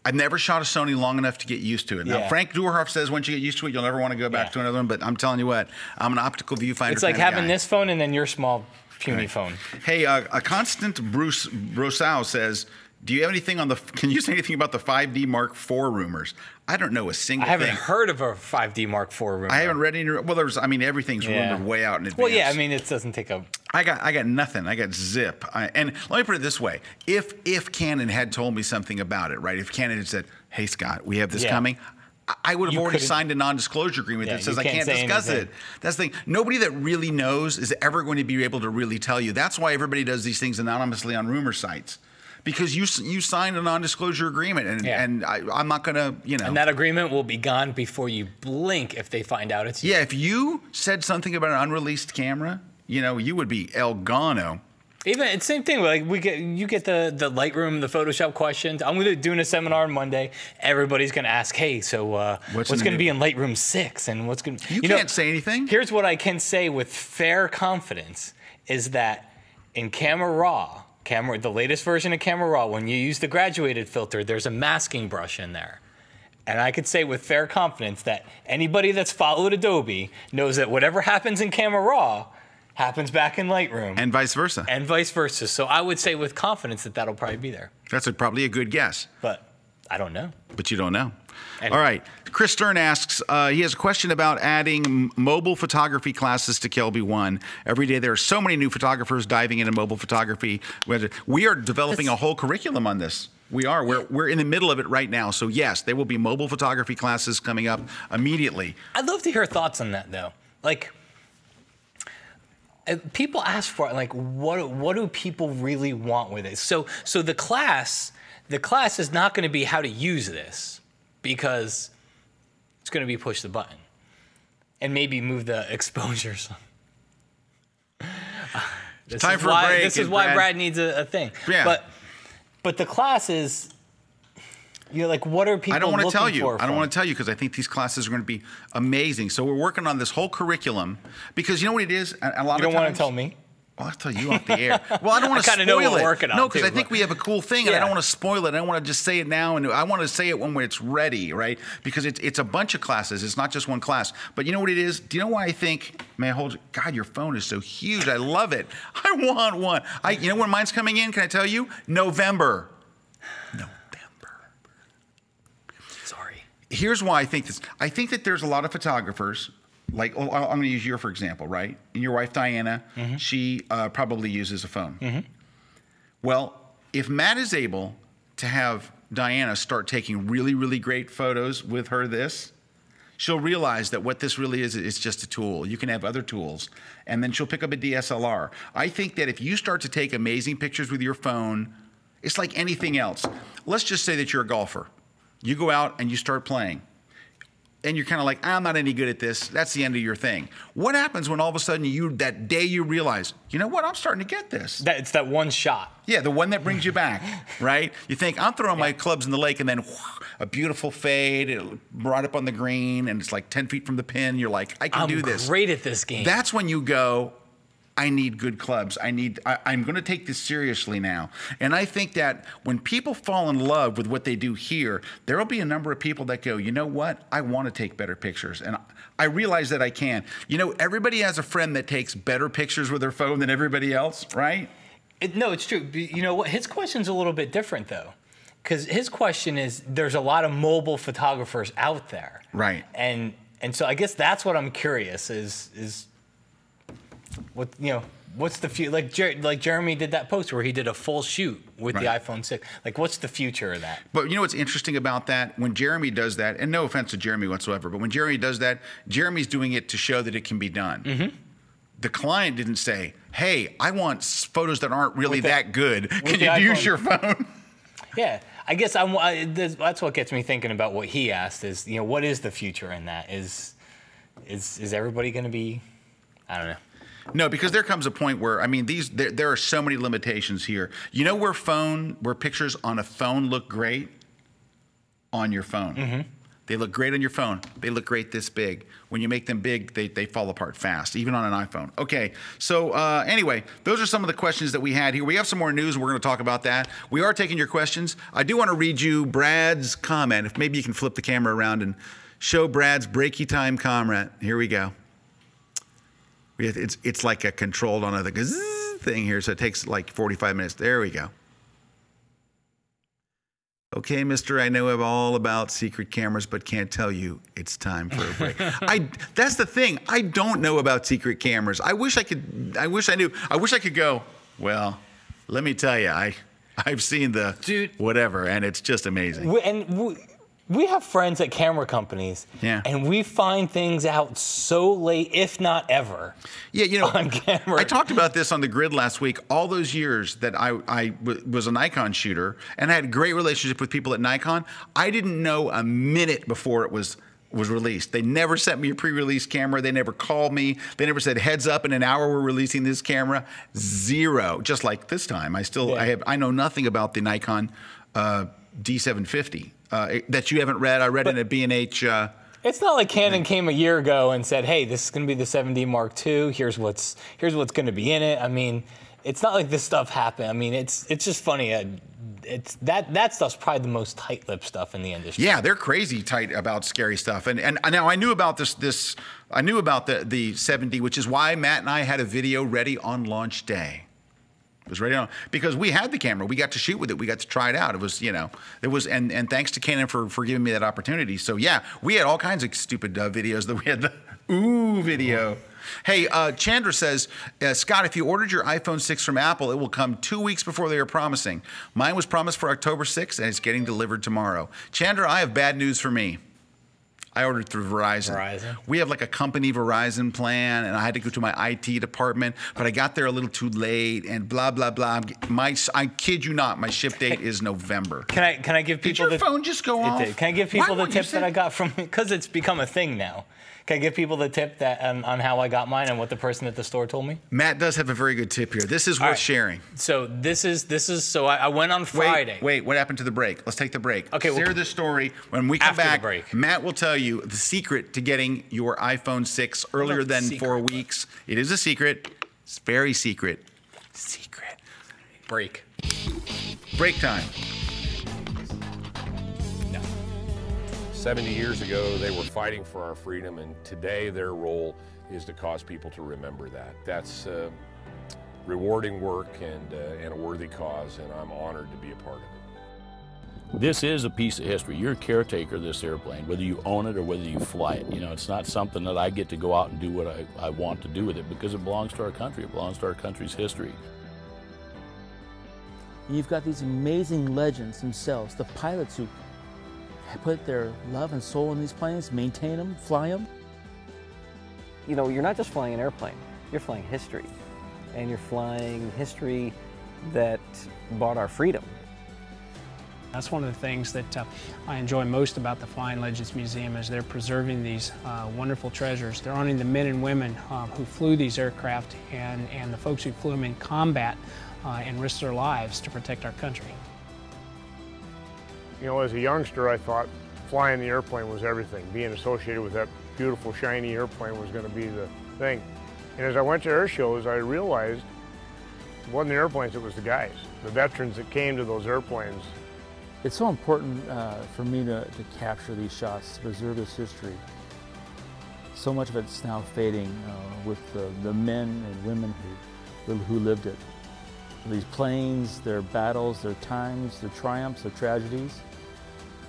I've never shot a Sony long enough to get used to it. Now, Frank Duerhoff says once you get used to it, you'll never want to go back to another one, but I'm telling you what, I'm an optical viewfinder. It's like having this phone and then your small, puny phone. Hey, a constant Bruce Brosau says, do you have anything can you say anything about the 5D Mark IV rumors? I don't know a single thing. I haven't heard of a 5D Mark IV rumor. I haven't read any. Well, everything's rumored way out in advance. Well, yeah, it doesn't take a. I got nothing. I got zip. And let me put it this way: if Canon had told me something about it, right? If Canon had said, "Hey, Scott, we have this coming," I would have already signed a non-disclosure agreement that says I can't discuss it. That's the thing. Nobody that really knows is ever going to be able to really tell you. That's why everybody does these things anonymously on rumor sites. Because you signed a non-disclosure agreement, and I'm not going to, And that agreement will be gone before you blink if they find out it's you. Yeah, if you said something about an unreleased camera, you would be El Gano. Even it's same thing. Like you get the Lightroom, the Photoshop questions. I'm doing a seminar on Monday. Everybody's going to ask, hey, so what's going to be in Lightroom 6 and what's going to? You can't say anything. Here's what I can say with fair confidence: is that in Camera Raw. The latest version of Camera Raw, when you use the graduated filter, there's a masking brush in there. And I could say with fair confidence that anybody that's followed Adobe knows that whatever happens in Camera Raw happens back in Lightroom. And vice versa. And vice versa. So I would say with confidence that that'll probably be there. That's probably a good guess. But I don't know. But you don't know. Anyway. All right. Chris Stern asks, he has a question about adding mobile photography classes to Kelby One. Every day there are so many new photographers diving into mobile photography. We are developing a whole curriculum on this. We are. We're in the middle of it right now. So yes, there will be mobile photography classes coming up immediately. I'd love to hear thoughts on that, though. Like, people ask for it. Like, what do people really want with it? So the class is not going to be how to use this, because it's going to be push the button and maybe move the exposure some. Time for a break. This is why Brad needs a thing. Yeah. But the class is, like, what are people I don't want to tell you. I don't want to tell you because I think these classes are going to be amazing. So we're working on this whole curriculum because you know what it is? A lot of times. You don't want to tell me? Well, I'll tell you off the air. Well, I don't want to spoil it. I kind of know what we're working on. No, because I think we have a cool thing, and I don't want to spoil it. I don't want to just say it now, and I want to say it when it's ready, right? Because it's a bunch of classes. It's not just one class. But you know what it is? Do you know why I think? May I hold you? God, your phone is so huge. I love it. I want one. You know when mine's coming in? Can I tell you? November. Sorry. Here's why I think this. I think that there's a lot of photographers. Like, I'm going to use you, for example, right? And your wife, Diana, she probably uses a phone. Well, if Matt is able to have Diana start taking really, really great photos with she'll realize that what this really is just a tool. You can have other tools. And then she'll pick up a DSLR. I think that if you start to take amazing pictures with your phone, it's like anything else. Let's just say that you're a golfer. You go out and you start playing. And you're kind of like, I'm not any good at this. That's the end of your thing. What happens when all of a sudden that day you realize, you know what, I'm starting to get this. It's that one shot. Yeah, the one that brings you back, right? You think, I'm throwing my clubs in the lake, and then a beautiful fade, right up on the green, and it's like 10 feet from the pin. You're like, I can do this. I'm great at this game. That's when you go, I need good clubs. I'm going to take this seriously now. And I think that when people fall in love with what they do here, there will be a number of people that go, you know what? I want to take better pictures. And I realize that I can. You know, everybody has a friend that takes better pictures with their phone than everybody else, right? No, it's true. You know what? His question's a little bit different, though. Because his question is, there's a lot of mobile photographers out there. Right. And so I guess that's what I'm curious is what, what's the future? Like Jeremy did that post where he did a full shoot with the iPhone 6. Like, what's the future of that? But you know what's interesting about that? When Jeremy does that, and no offense to Jeremy whatsoever, but when Jeremy does that, Jeremy's doing it to show that it can be done. The client didn't say, hey, I want photos that aren't really that good. Can you use your phone? Yeah. I guess that's what gets me thinking about what he asked is, what is the future in that? Is everybody going to be, I don't know. No, because there comes a point where, I mean, there are so many limitations here. You know where pictures on a phone look great? On your phone. They look great on your phone. They look great this big. When you make them big, they fall apart fast, even on an iPhone. Okay, so anyway, those are some of the questions that we had here. We have some more news, and we're going to talk about that. We are taking your questions. I do want to read you Brad's comment. If maybe you can flip the camera around and show Brad's breaky time comment. Here we go. It's like a controlled on a thing here, so it takes like 45 minutes. There we go. Okay, mister, I know all about secret cameras, but can't tell you it's time for a break. That's the thing. I don't know about secret cameras. I wish I knew. I wish I could go, well, let me tell you, I've seen the whatever, and it's just amazing. We have friends at camera companies, and we find things out so late, if not ever. Yeah, on camera. I talked about this on the grid last week. All those years that I was a Nikon shooter, and I had a great relationship with people at Nikon, I didn't know a minute before it was released. They never sent me a pre-release camera. They never called me. They never said, heads up, in an hour we're releasing this camera. Zero. Just like this time. I know nothing about the Nikon D750. That you haven't read. I read in a B&H. It's not like Canon came a year ago and said, "Hey, this is going to be the 7D Mark II. Here's what's going to be in it." I mean, it's not like this stuff happened. I mean, it's just funny. It's that stuff's probably the most tight-lipped stuff in the industry. Yeah, they're crazy tight about scary stuff. And now I knew about this. I knew about the 7D, which is why Matt and I had a video ready on launch day. It was ready on because we had the camera. We got to shoot with it. We got to try it out. It was, and thanks to Canon for giving me that opportunity. So yeah, we had all kinds of stupid videos. That we had the ooh video. Hey, Chandra says, Scott, if you ordered your iPhone 6 from Apple, it will come 2 weeks before they were promising. Mine was promised for October 6th, and it's getting delivered tomorrow. Chandra, I have bad news for me. I ordered through Verizon. We have like a company Verizon plan, and I had to go to my IT department, but I got there a little too late, and blah, blah, blah. I kid you not, my ship date is November. Can I give people Did your phone just go off? It did. Can I give people the tip that I got from, because it's become a thing now. Can I give people the tip that on how I got mine and what the person at the store told me? Matt does have a very good tip here. This is worth sharing. So so I went on Friday. Wait, what happened to the break? Let's take the break. Okay, share the story. When we come back, the break. Matt will tell you the secret to getting your iPhone 6 earlier than 4 weeks. It is a secret. It's very secret. Secret. Break time. 70 years ago, they were fighting for our freedom, and today their role is to cause people to remember that. That's rewarding work and a worthy cause, and I'm honored to be a part of it. This is a piece of history. You're a caretaker of this airplane, whether you own it or whether you fly it. You know, it's not something that I get to go out and do what I want to do with it, because it belongs to our country. It belongs to our country's history. You've got these amazing legends themselves, the pilots who put their love and soul in these planes, maintain them, fly them. You know, you're not just flying an airplane, you're flying history. And you're flying history that brought our freedom. That's one of the things that I enjoy most about the Flying Legends Museum is they're preserving these wonderful treasures. They're honoring the men and women who flew these aircraft and the folks who flew them in combat and risked their lives to protect our country. You know, as a youngster, I thought flying the airplane was everything. Being associated with that beautiful, shiny airplane was going to be the thing. And as I went to air shows, I realized it wasn't the airplanes, it was the guys, the veterans that came to those airplanes. It's so important for me to capture these shots, to preserve this history. So much of it's now fading with the men and women who lived it. These planes, their battles, their times, their triumphs, their tragedies,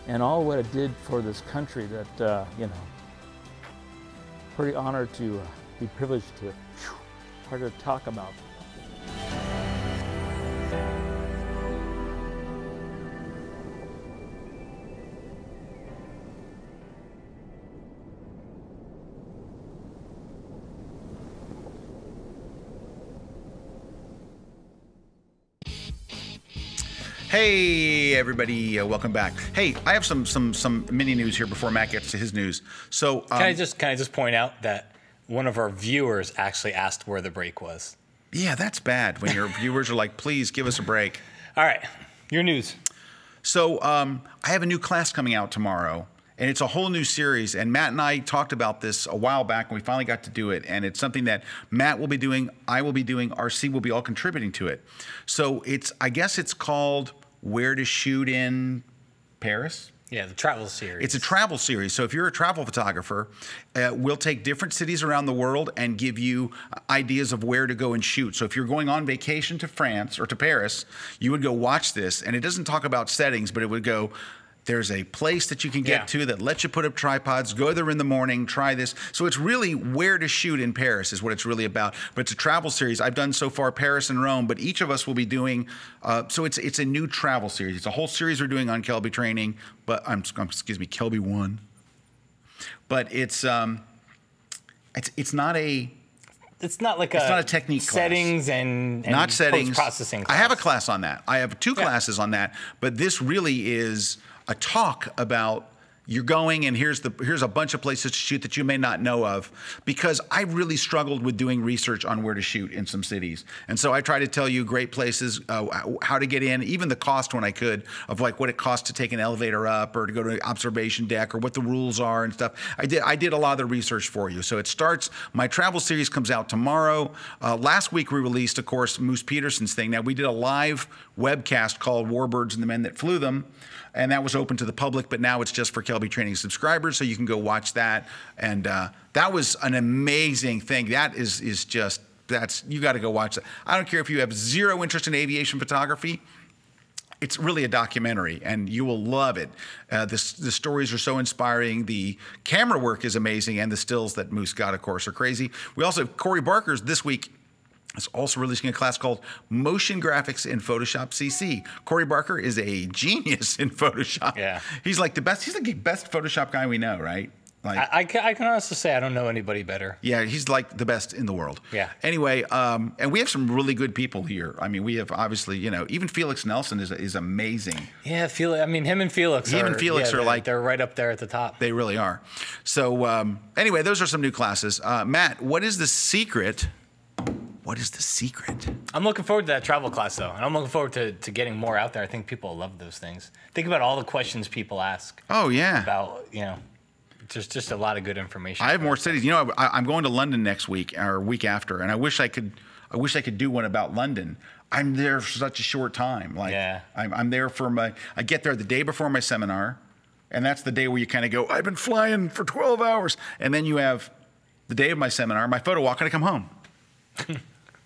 and all what it did for this country that, you know, pretty honored to be privileged to, hard to talk about. Hey everybody, welcome back. Hey, I have some mini news here before Matt gets to his news. So can I just point out that one of our viewers actually asked where the break was? Yeah, that's bad when your viewers are like, please give us a break. All right, your news. So I have a new class coming out tomorrow, and it's a whole new series. And Matt and I talked about this a while back, and we finally got to do it. And it's something that Matt will be doing, I will be doing, RC will be all contributing to it. So I guess it's called Where to Shoot in Paris. Yeah, the travel series. It's a travel series. So if you're a travel photographer, we'll take different cities around the world and give you ideas of where to go and shoot. So if you're going on vacation to France or to Paris, you would go watch this. And it doesn't talk about settings, but it would go, there's a place that you can get to that lets you put up tripods, go there in the morning, try this. So it's really where to shoot in Paris is what it's really about. But it's a travel series. I've done so far Paris and Rome, but each of us will be doing, so it's a new travel series. It's a whole series we're doing on Kelby Training, but excuse me, Kelby 1. But it's not a technique class. Settings and not settings. Post-processing class. I have a class on that. I have two classes on that, but this really is a talk about you're going and here's a bunch of places to shoot that you may not know of, because I really struggled with doing research on where to shoot in some cities. And so I try to tell you great places, how to get in, even the cost when I could, of like what it costs to take an elevator up or to go to an observation deck or what the rules are and stuff. I did a lot of the research for you. So it starts, my travel series comes out tomorrow. Last week we released, of course, Moose Peterson's thing. Now we did a live webcast called Warbirds and the Men That Flew Them. And that was open to the public, but now it's just for Kelby Training subscribers, so you can go watch that. And that was an amazing thing. That is just, you got to go watch that. I don't care if you have zero interest in aviation photography. It's really a documentary, and you will love it. The stories are so inspiring. The camera work is amazing, and the stills that Moose got, of course, are crazy. We also have Corey Barker's this week. Is also releasing a class called Motion Graphics in Photoshop CC. Corey Barker is a genius in Photoshop. Yeah. He's like the best. He's like the best Photoshop guy we know, right? Like, I can honestly say I don't know anybody better. Yeah, he's like the best in the world. Yeah. Anyway, and we have some really good people here. I mean, we have obviously, even Felix Nelson is amazing. Yeah, Felix. I mean, him and Felix are like, they're right up there at the top. They really are. So anyway, those are some new classes. Matt, what is the secret? What is the secret? I'm looking forward to that travel class, though. And I'm looking forward to getting more out there. I think people love those things. Think about all the questions people ask. Oh, yeah. About, just a lot of good information. I have more cities. I'm going to London next week or week after, and I wish I could do one about London. I'm there for such a short time. Like, yeah. I'm there I get there the day before my seminar, and that's the day where you kind of go, I've been flying for 12 hours. And then you have the day of my seminar, my photo walk, and I come home.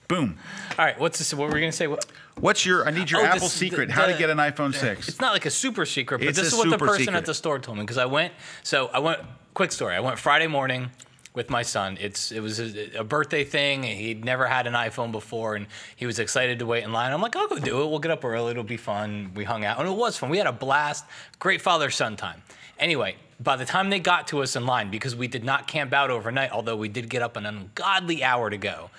Boom. All right, what were we going to say? I need your Apple secret, how to get an iPhone 6. It's not like a super secret, but this is what the person at the store told me. Because I went, quick story. I went Friday morning with my son. It was a birthday thing. He'd never had an iPhone before, and he was excited to wait in line. I'm like, I'll go do it. We'll get up early. It'll be fun. We hung out, and it was fun. We had a blast. Great father-son time. Anyway, by the time they got to us in line, because we did not camp out overnight, although we did get up an ungodly hour to go,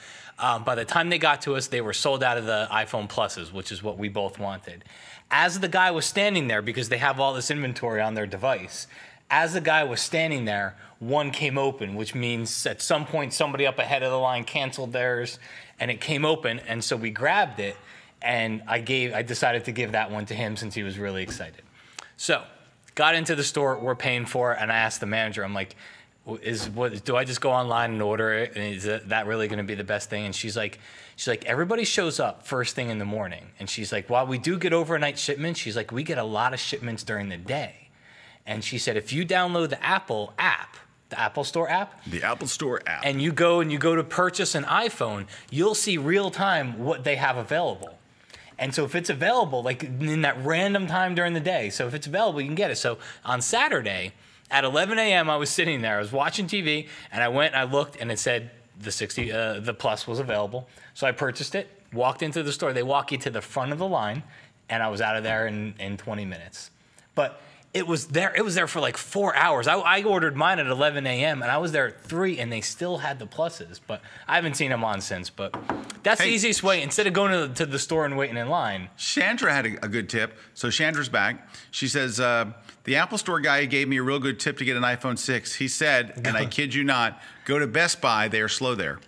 by the time they got to us, they were sold out of the iPhone Pluses, which is what we both wanted. As the guy was standing there, because they have all this inventory on their device, as the guy was standing there, one came open, which means at some point somebody up ahead of the line canceled theirs, and it came open, and so we grabbed it, and I decided to give that one to him since he was really excited. So, got into the store, we're paying for it, and I asked the manager, I'm like, do I just go online and order it? And is that really going to be the best thing? And she's like, everybody shows up first thing in the morning. And she's like, while we do get overnight shipments, she's like, we get a lot of shipments during the day. And she said, if you download the Apple app, the Apple Store app. The Apple Store app. And you go to purchase an iPhone, you'll see real time what they have available. And so if it's available, like in that random time during the day, so if it's available, you can get it. So on Saturday, at 11 a.m., I was sitting there. I was watching TV, and I went and I looked, and it said the Plus was available. So I purchased it, walked into the store. They walk you to the front of the line, and I was out of there in 20 minutes. But it was there for like 4 hours. I ordered mine at 11 a.m., and I was there at 3, and they still had the Pluses. But I haven't seen them on since. But that's the easiest way. Instead of going to the store and waiting in line. Chandra had a good tip. So Chandra's back. She says, the Apple Store guy gave me a real good tip to get an iPhone 6. He said, and I kid you not, go to Best Buy. They are slow there.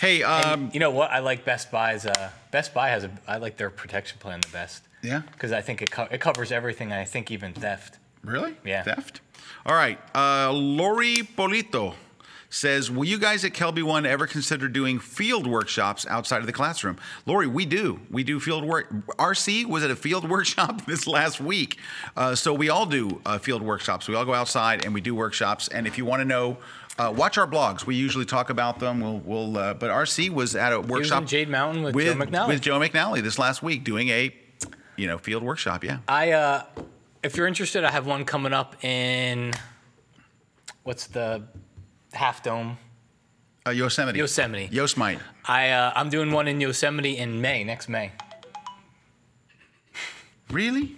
Hey, and you know what? I like Best Buy's. Best Buy I like their protection plan the best. Yeah? Because I think it covers everything, and I think even theft. Really? Yeah. Theft? All right. Lori Polito says, will you guys at Kelby One ever consider doing field workshops outside of the classroom? Lori, we do. We do field work. RC was at a field workshop this last week. So we all do field workshops. We all go outside and we do workshops. And if you want to know, watch our blogs. We usually talk about them. But RC was at a workshop. He was in Jade Mountain with Joe McNally. With Joe McNally this last week doing a field workshop, yeah. If you're interested, I have one coming up in, what's the Half Dome? Yosemite. Yosemite. I'm doing one in Yosemite in next May. Really?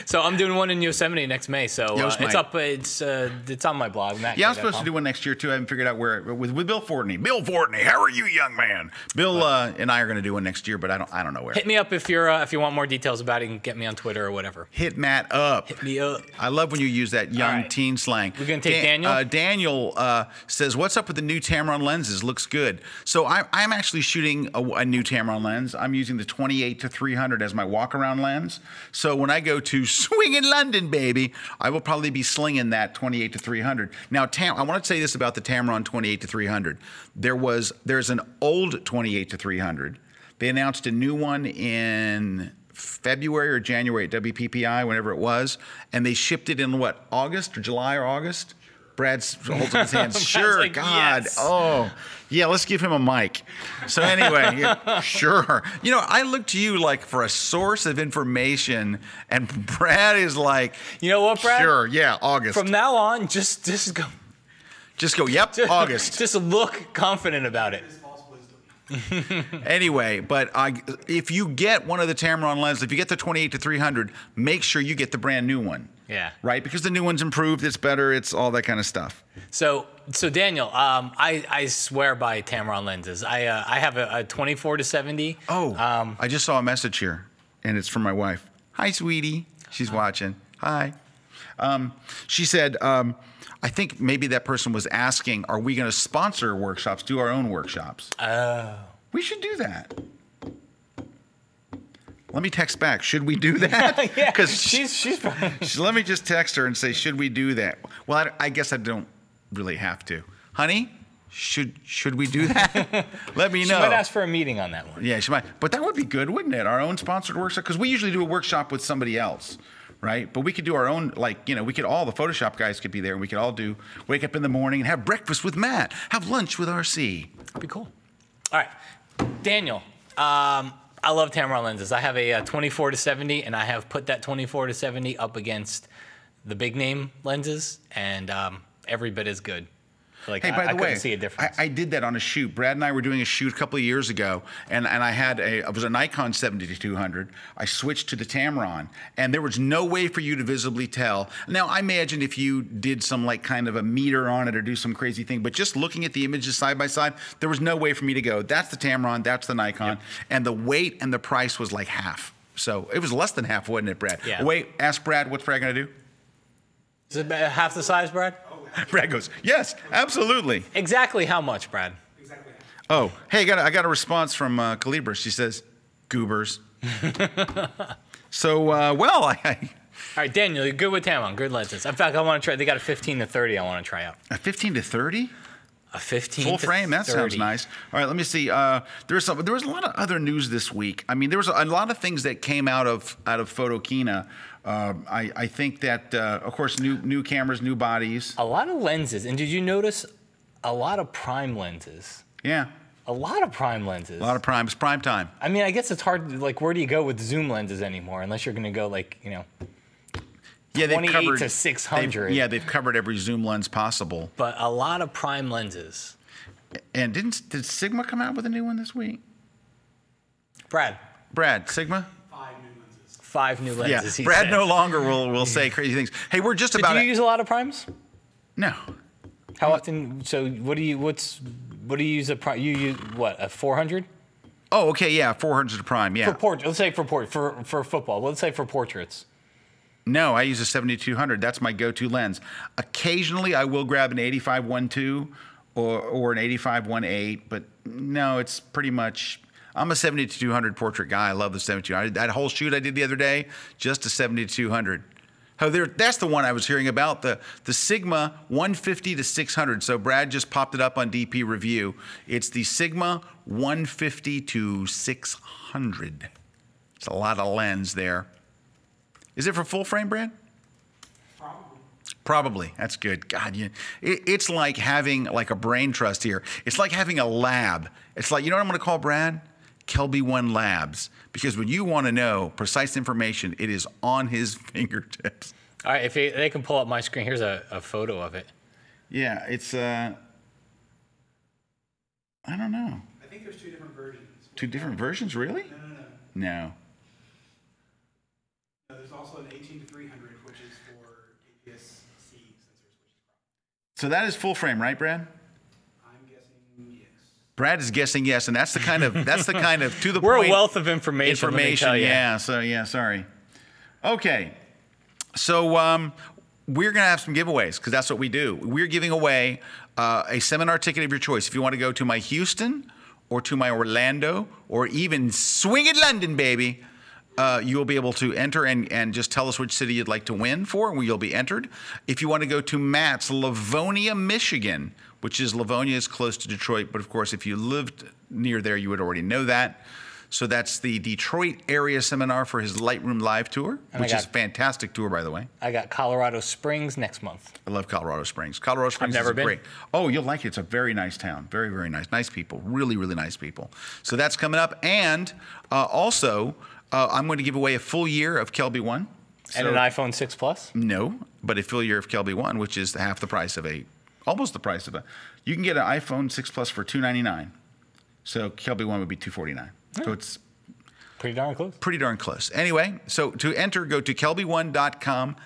So I'm doing one in Yosemite next May. So Yosemite. it's up. It's on my blog. Matt, Yeah, I'm supposed to do one next year too. I haven't figured out where with Bill Fortney. Bill Fortney, how are you, young man? Bill and I are going to do one next year, but I don't know where. Hit me up if you want more details about it. You can get me on Twitter or whatever. Hit Matt up. Hit me up. I love when you use that young teen slang. We're gonna take Daniel. Daniel says, "What's up with the new Tamron lenses? Looks good." So I'm actually shooting a new Tamron lens. I'm using the 28-300 as my walk-around lens. So when I go to swing in London, baby, I will probably be slinging that 28-300. Now, I want to say this about the Tamron 28-300. There's an old 28-300. They announced a new one in February or January at WPPI, whenever it was, and they shipped it in what, August or July or August? Brad holds up his hands. Sure, like, God. yes. Oh, yeah, let's give him a mic. So anyway, yeah, sure. You know, I look to you like for a source of information, and Brad is like, you know what, Brad? Sure, yeah, August. From now on, just go. Just go, yep, August. Just look confident about it. Anyway, but if you get one of the Tamron lenses, if you get the 28-300, make sure you get the brand new one. Yeah. Right? Because the new one's improved, it's better, it's all that kind of stuff. So Daniel, I swear by Tamron lenses. I have a 24-70. Oh, I just saw a message here, and it's from my wife. Hi, sweetie. She's watching. Hi. She said, I think maybe that person was asking, are we going to sponsor workshops, do our own workshops? Oh. We should do that. Let me text back. Should we do that? Yeah, because she's let me just text her and say, should we do that? Well, I guess I don't really have to. Honey, should we do that? Let me know. She might ask for a meeting on that one. Yeah, she might. But that would be good, wouldn't it? Our own sponsored workshop? Because we usually do a workshop with somebody else, right? But we could do our own, like, we could all, the Photoshop guys could be there. And we could all wake up in the morning and have breakfast with Matt, have lunch with RC. That'd be cool. All right, Daniel. I love Tamron lenses. I have a 24-70, and I have put that 24-70 up against the big name lenses, and every bit as good. Like, hey, by the way, couldn't see a difference. I did that on a shoot. Brad and I were doing a shoot a couple of years ago, and I had it was a Nikon 70-200. I switched to the Tamron, and there was no way for you to visibly tell. Now, I imagine if you did some like kind of a meter on it or do some crazy thing, but just looking at the images side by side, there was no way for me to go, that's the Tamron, that's the Nikon, yep. And the weight and the price was like half. So it was less than half, wasn't it, Brad? Yeah. Wait, ask Brad, what's Brad going to do? Is it half the size, Brad? Brad goes, yes, absolutely. Exactly how much, Brad? Exactly. Oh, hey, I got a response from Calibra. She says, goobers. So, well, All right, Daniel, you're good with Tamron, good lenses. In fact, I want to try, they got a 15-30 I want to try out. A 15-30? A 15 full frame, that 30. sounds nice. All right, let me see. There was a lot of other news this week. I mean, there was a lot of things that came out of Photokina. I think that, of course, new cameras, new bodies. A lot of lenses. And did you notice a lot of prime lenses? Yeah. A lot of prime lenses. A lot of prime. It's prime time. I mean, I guess it's hard, like, where do you go with zoom lenses anymore? Unless you're going to go, like, yeah, 28 to 600. They've covered every zoom lens possible. But a lot of prime lenses. And did Sigma come out with a new one this week? Brad, Sigma? 5 new lenses. Yeah, Brad no longer will say crazy things. Hey, we're just about. Do you use a lot of primes? No. How often? So what do you use a prime? You use what, a 400? Oh, okay, yeah, 400's a prime, yeah. Let's say for football. Let's say for portraits. No, I use a 70-200. That's my go-to lens. Occasionally, I will grab an 85-1.2 or an 85-1.8, but no, it's pretty much. I'm a 70-200 portrait guy. I love the 70-200. That whole shoot I did the other day, just a 70-200. Oh, that's the one I was hearing about, the Sigma 150-600. So Brad just popped it up on DP Review. It's the Sigma 150-600. It's a lot of lens there. Is it for full frame, Brad? Probably. That's good. God, it's like having like a brain trust here. It's like having a lab. It's like, you know what I'm going to call Brad? Kelby One Labs. Because when you want to know precise information, it is on his fingertips. All right, if they can pull up my screen, here's a photo of it. Yeah, it's, I don't know. I think there's 2 different versions. 2 different versions, really? No. No. No, there's also an 18 to 300, which is for APS-C sensors, which is So that is full frame, right, Brad? I'm guessing yes. Brad is guessing yes, and that's the kind of to the We're point a wealth of information. Let me tell you. Yeah. So yeah, sorry. Okay. So we're gonna have some giveaways because that's what we do. We're giving away a seminar ticket of your choice. If you want to go to my Houston or to my Orlando or even swing it London, baby. You will be able to enter and just tell us which city you'd like to win for, and you'll be entered. If you want to go to Matt's Livonia, Michigan, which is Livonia is close to Detroit, but of course, if you lived near there, you would already know that. So that's the Detroit area seminar for his Lightroom Live tour, which is a fantastic tour, by the way. I got Colorado Springs next month. I love Colorado Springs. Colorado Springs I've never is been. great. Oh, you'll like it. It's a very nice town. Very, very nice. Nice people. Really, really nice people. So that's coming up. And also, I'm going to give away a full year of Kelby One. And an iPhone 6 Plus? No, but a full year of Kelby One, which is half the price of almost the price of you can get an iPhone 6 Plus for $299. So Kelby One would be $249. So it's pretty darn close. Pretty darn close. Anyway, so to enter, go to kelby1.com/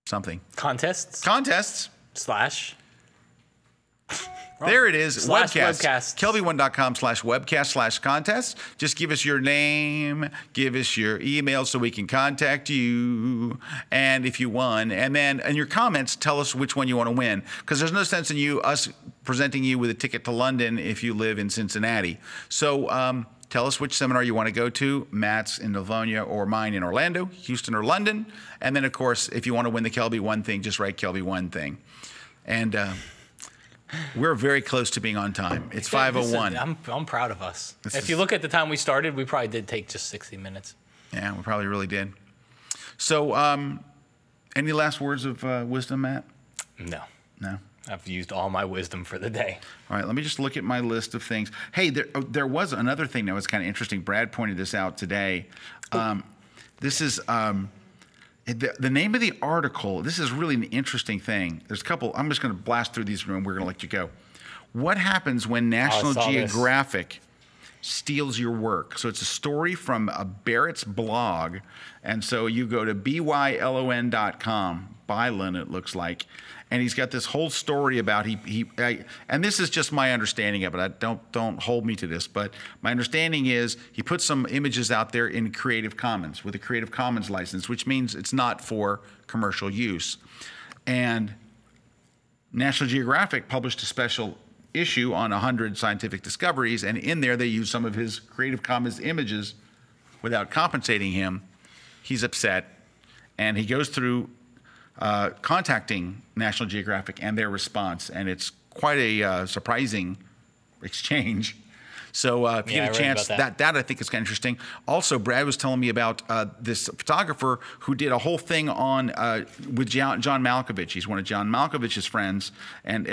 something. Contests. / There it is. Webcast. Kelby1.com/webcast/contest. Just give us your name, give us your email so we can contact you. And if you won, and then in your comments, tell us which one you want to win. Because there's no sense in us presenting you with a ticket to London if you live in Cincinnati. So tell us which seminar you want to go to, Matt's in Livonia or mine in Orlando, Houston or London. And then, of course, if you want to win the Kelby One thing, just write Kelby One thing. And we're very close to being on time. It's 5:01. I'm proud of us. If you look at the time we started, we probably did take just 60 minutes. Yeah, we probably really did. So any last words of wisdom, Matt? No. No? I've used all my wisdom for the day. All right, let me just look at my list of things. Hey, there was another thing that was kind of interesting. Brad pointed this out today. This is the name of the article. This is really an interesting thing. There's a couple. I'm just going to blast through these, and we're going to let you go. What happens when National Geographic steals your work? So it's a story from Barrett's blog, and so you go to bylon.com, Bylon it looks like, and he's got this whole story about and this is just my understanding of it. Don't hold me to this, but my understanding is he put some images out there in Creative Commons with a Creative Commons license, which means it's not for commercial use. And National Geographic published a special issue on 100 scientific discoveries, and in there they use some of his Creative Commons images without compensating him. He's upset, and he goes through contacting National Geographic and their response, and it's quite a surprising exchange. So if you get a chance, that I think is kind of interesting. Also, Brad was telling me about this photographer who did a whole thing on with John Malkovich. He's one of John Malkovich's friends, and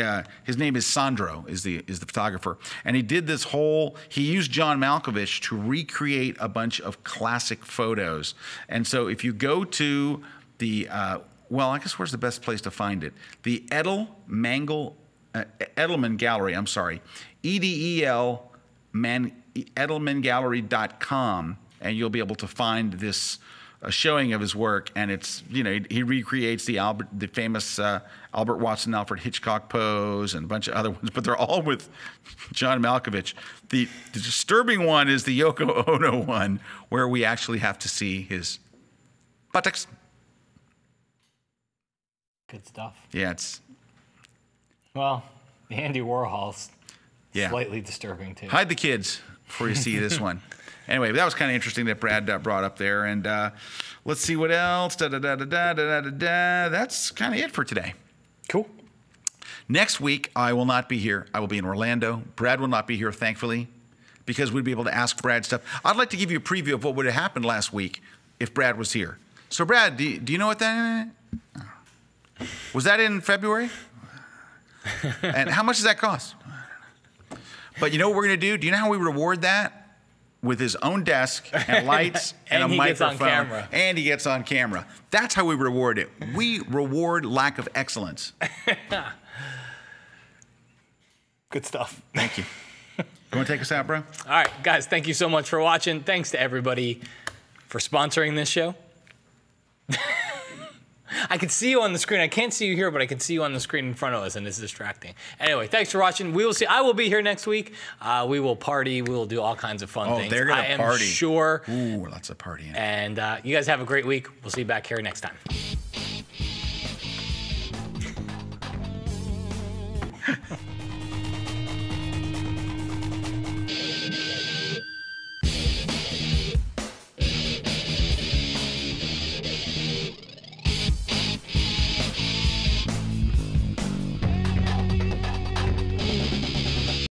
his name is Sandro, is the photographer. And he did this whole. He used John Malkovich to recreate a bunch of classic photos. And so if you go to the well, I guess where's the best place to find it? The Edelman Gallery. I'm sorry, Edelmangallery.com, and you'll be able to find this showing of his work. And it's, he recreates the famous Albert Watson, Alfred Hitchcock pose, and a bunch of other ones, but they're all with John Malkovich. The disturbing one is the Yoko Ono one, where we actually have to see his buttocks. Good stuff. Yeah, it's. Well, the Andy Warhol's slightly disturbing too. Hide the kids before you see this one. Anyway, that was kind of interesting that Brad brought up there. And let's see what else. That's kind of it for today. Cool. Next week, I will not be here. I will be in Orlando. Brad will not be here, thankfully, because we'd be able to ask Brad stuff. I'd like to give you a preview of what would have happened last week if Brad was here. So, Brad, do you know what that is? Was that in February? And how much does that cost? But you know what we're going to do? Do you know how we reward that? With his own desk and lights and a microphone. Gets on camera. And he gets on camera. That's how we reward it. We reward lack of excellence. Good stuff. Thank you. You want to take us out, bro? All right, guys, thank you so much for watching. Thanks to everybody for sponsoring this show. I can see you on the screen. I can't see you here, but I can see you on the screen in front of us, and it's distracting. Anyway, thanks for watching. We will see. I will be here next week. We will party. We will do all kinds of fun things. They're gonna party. I am sure. Ooh, lots of partying. And you guys have a great week. We'll see you back here next time.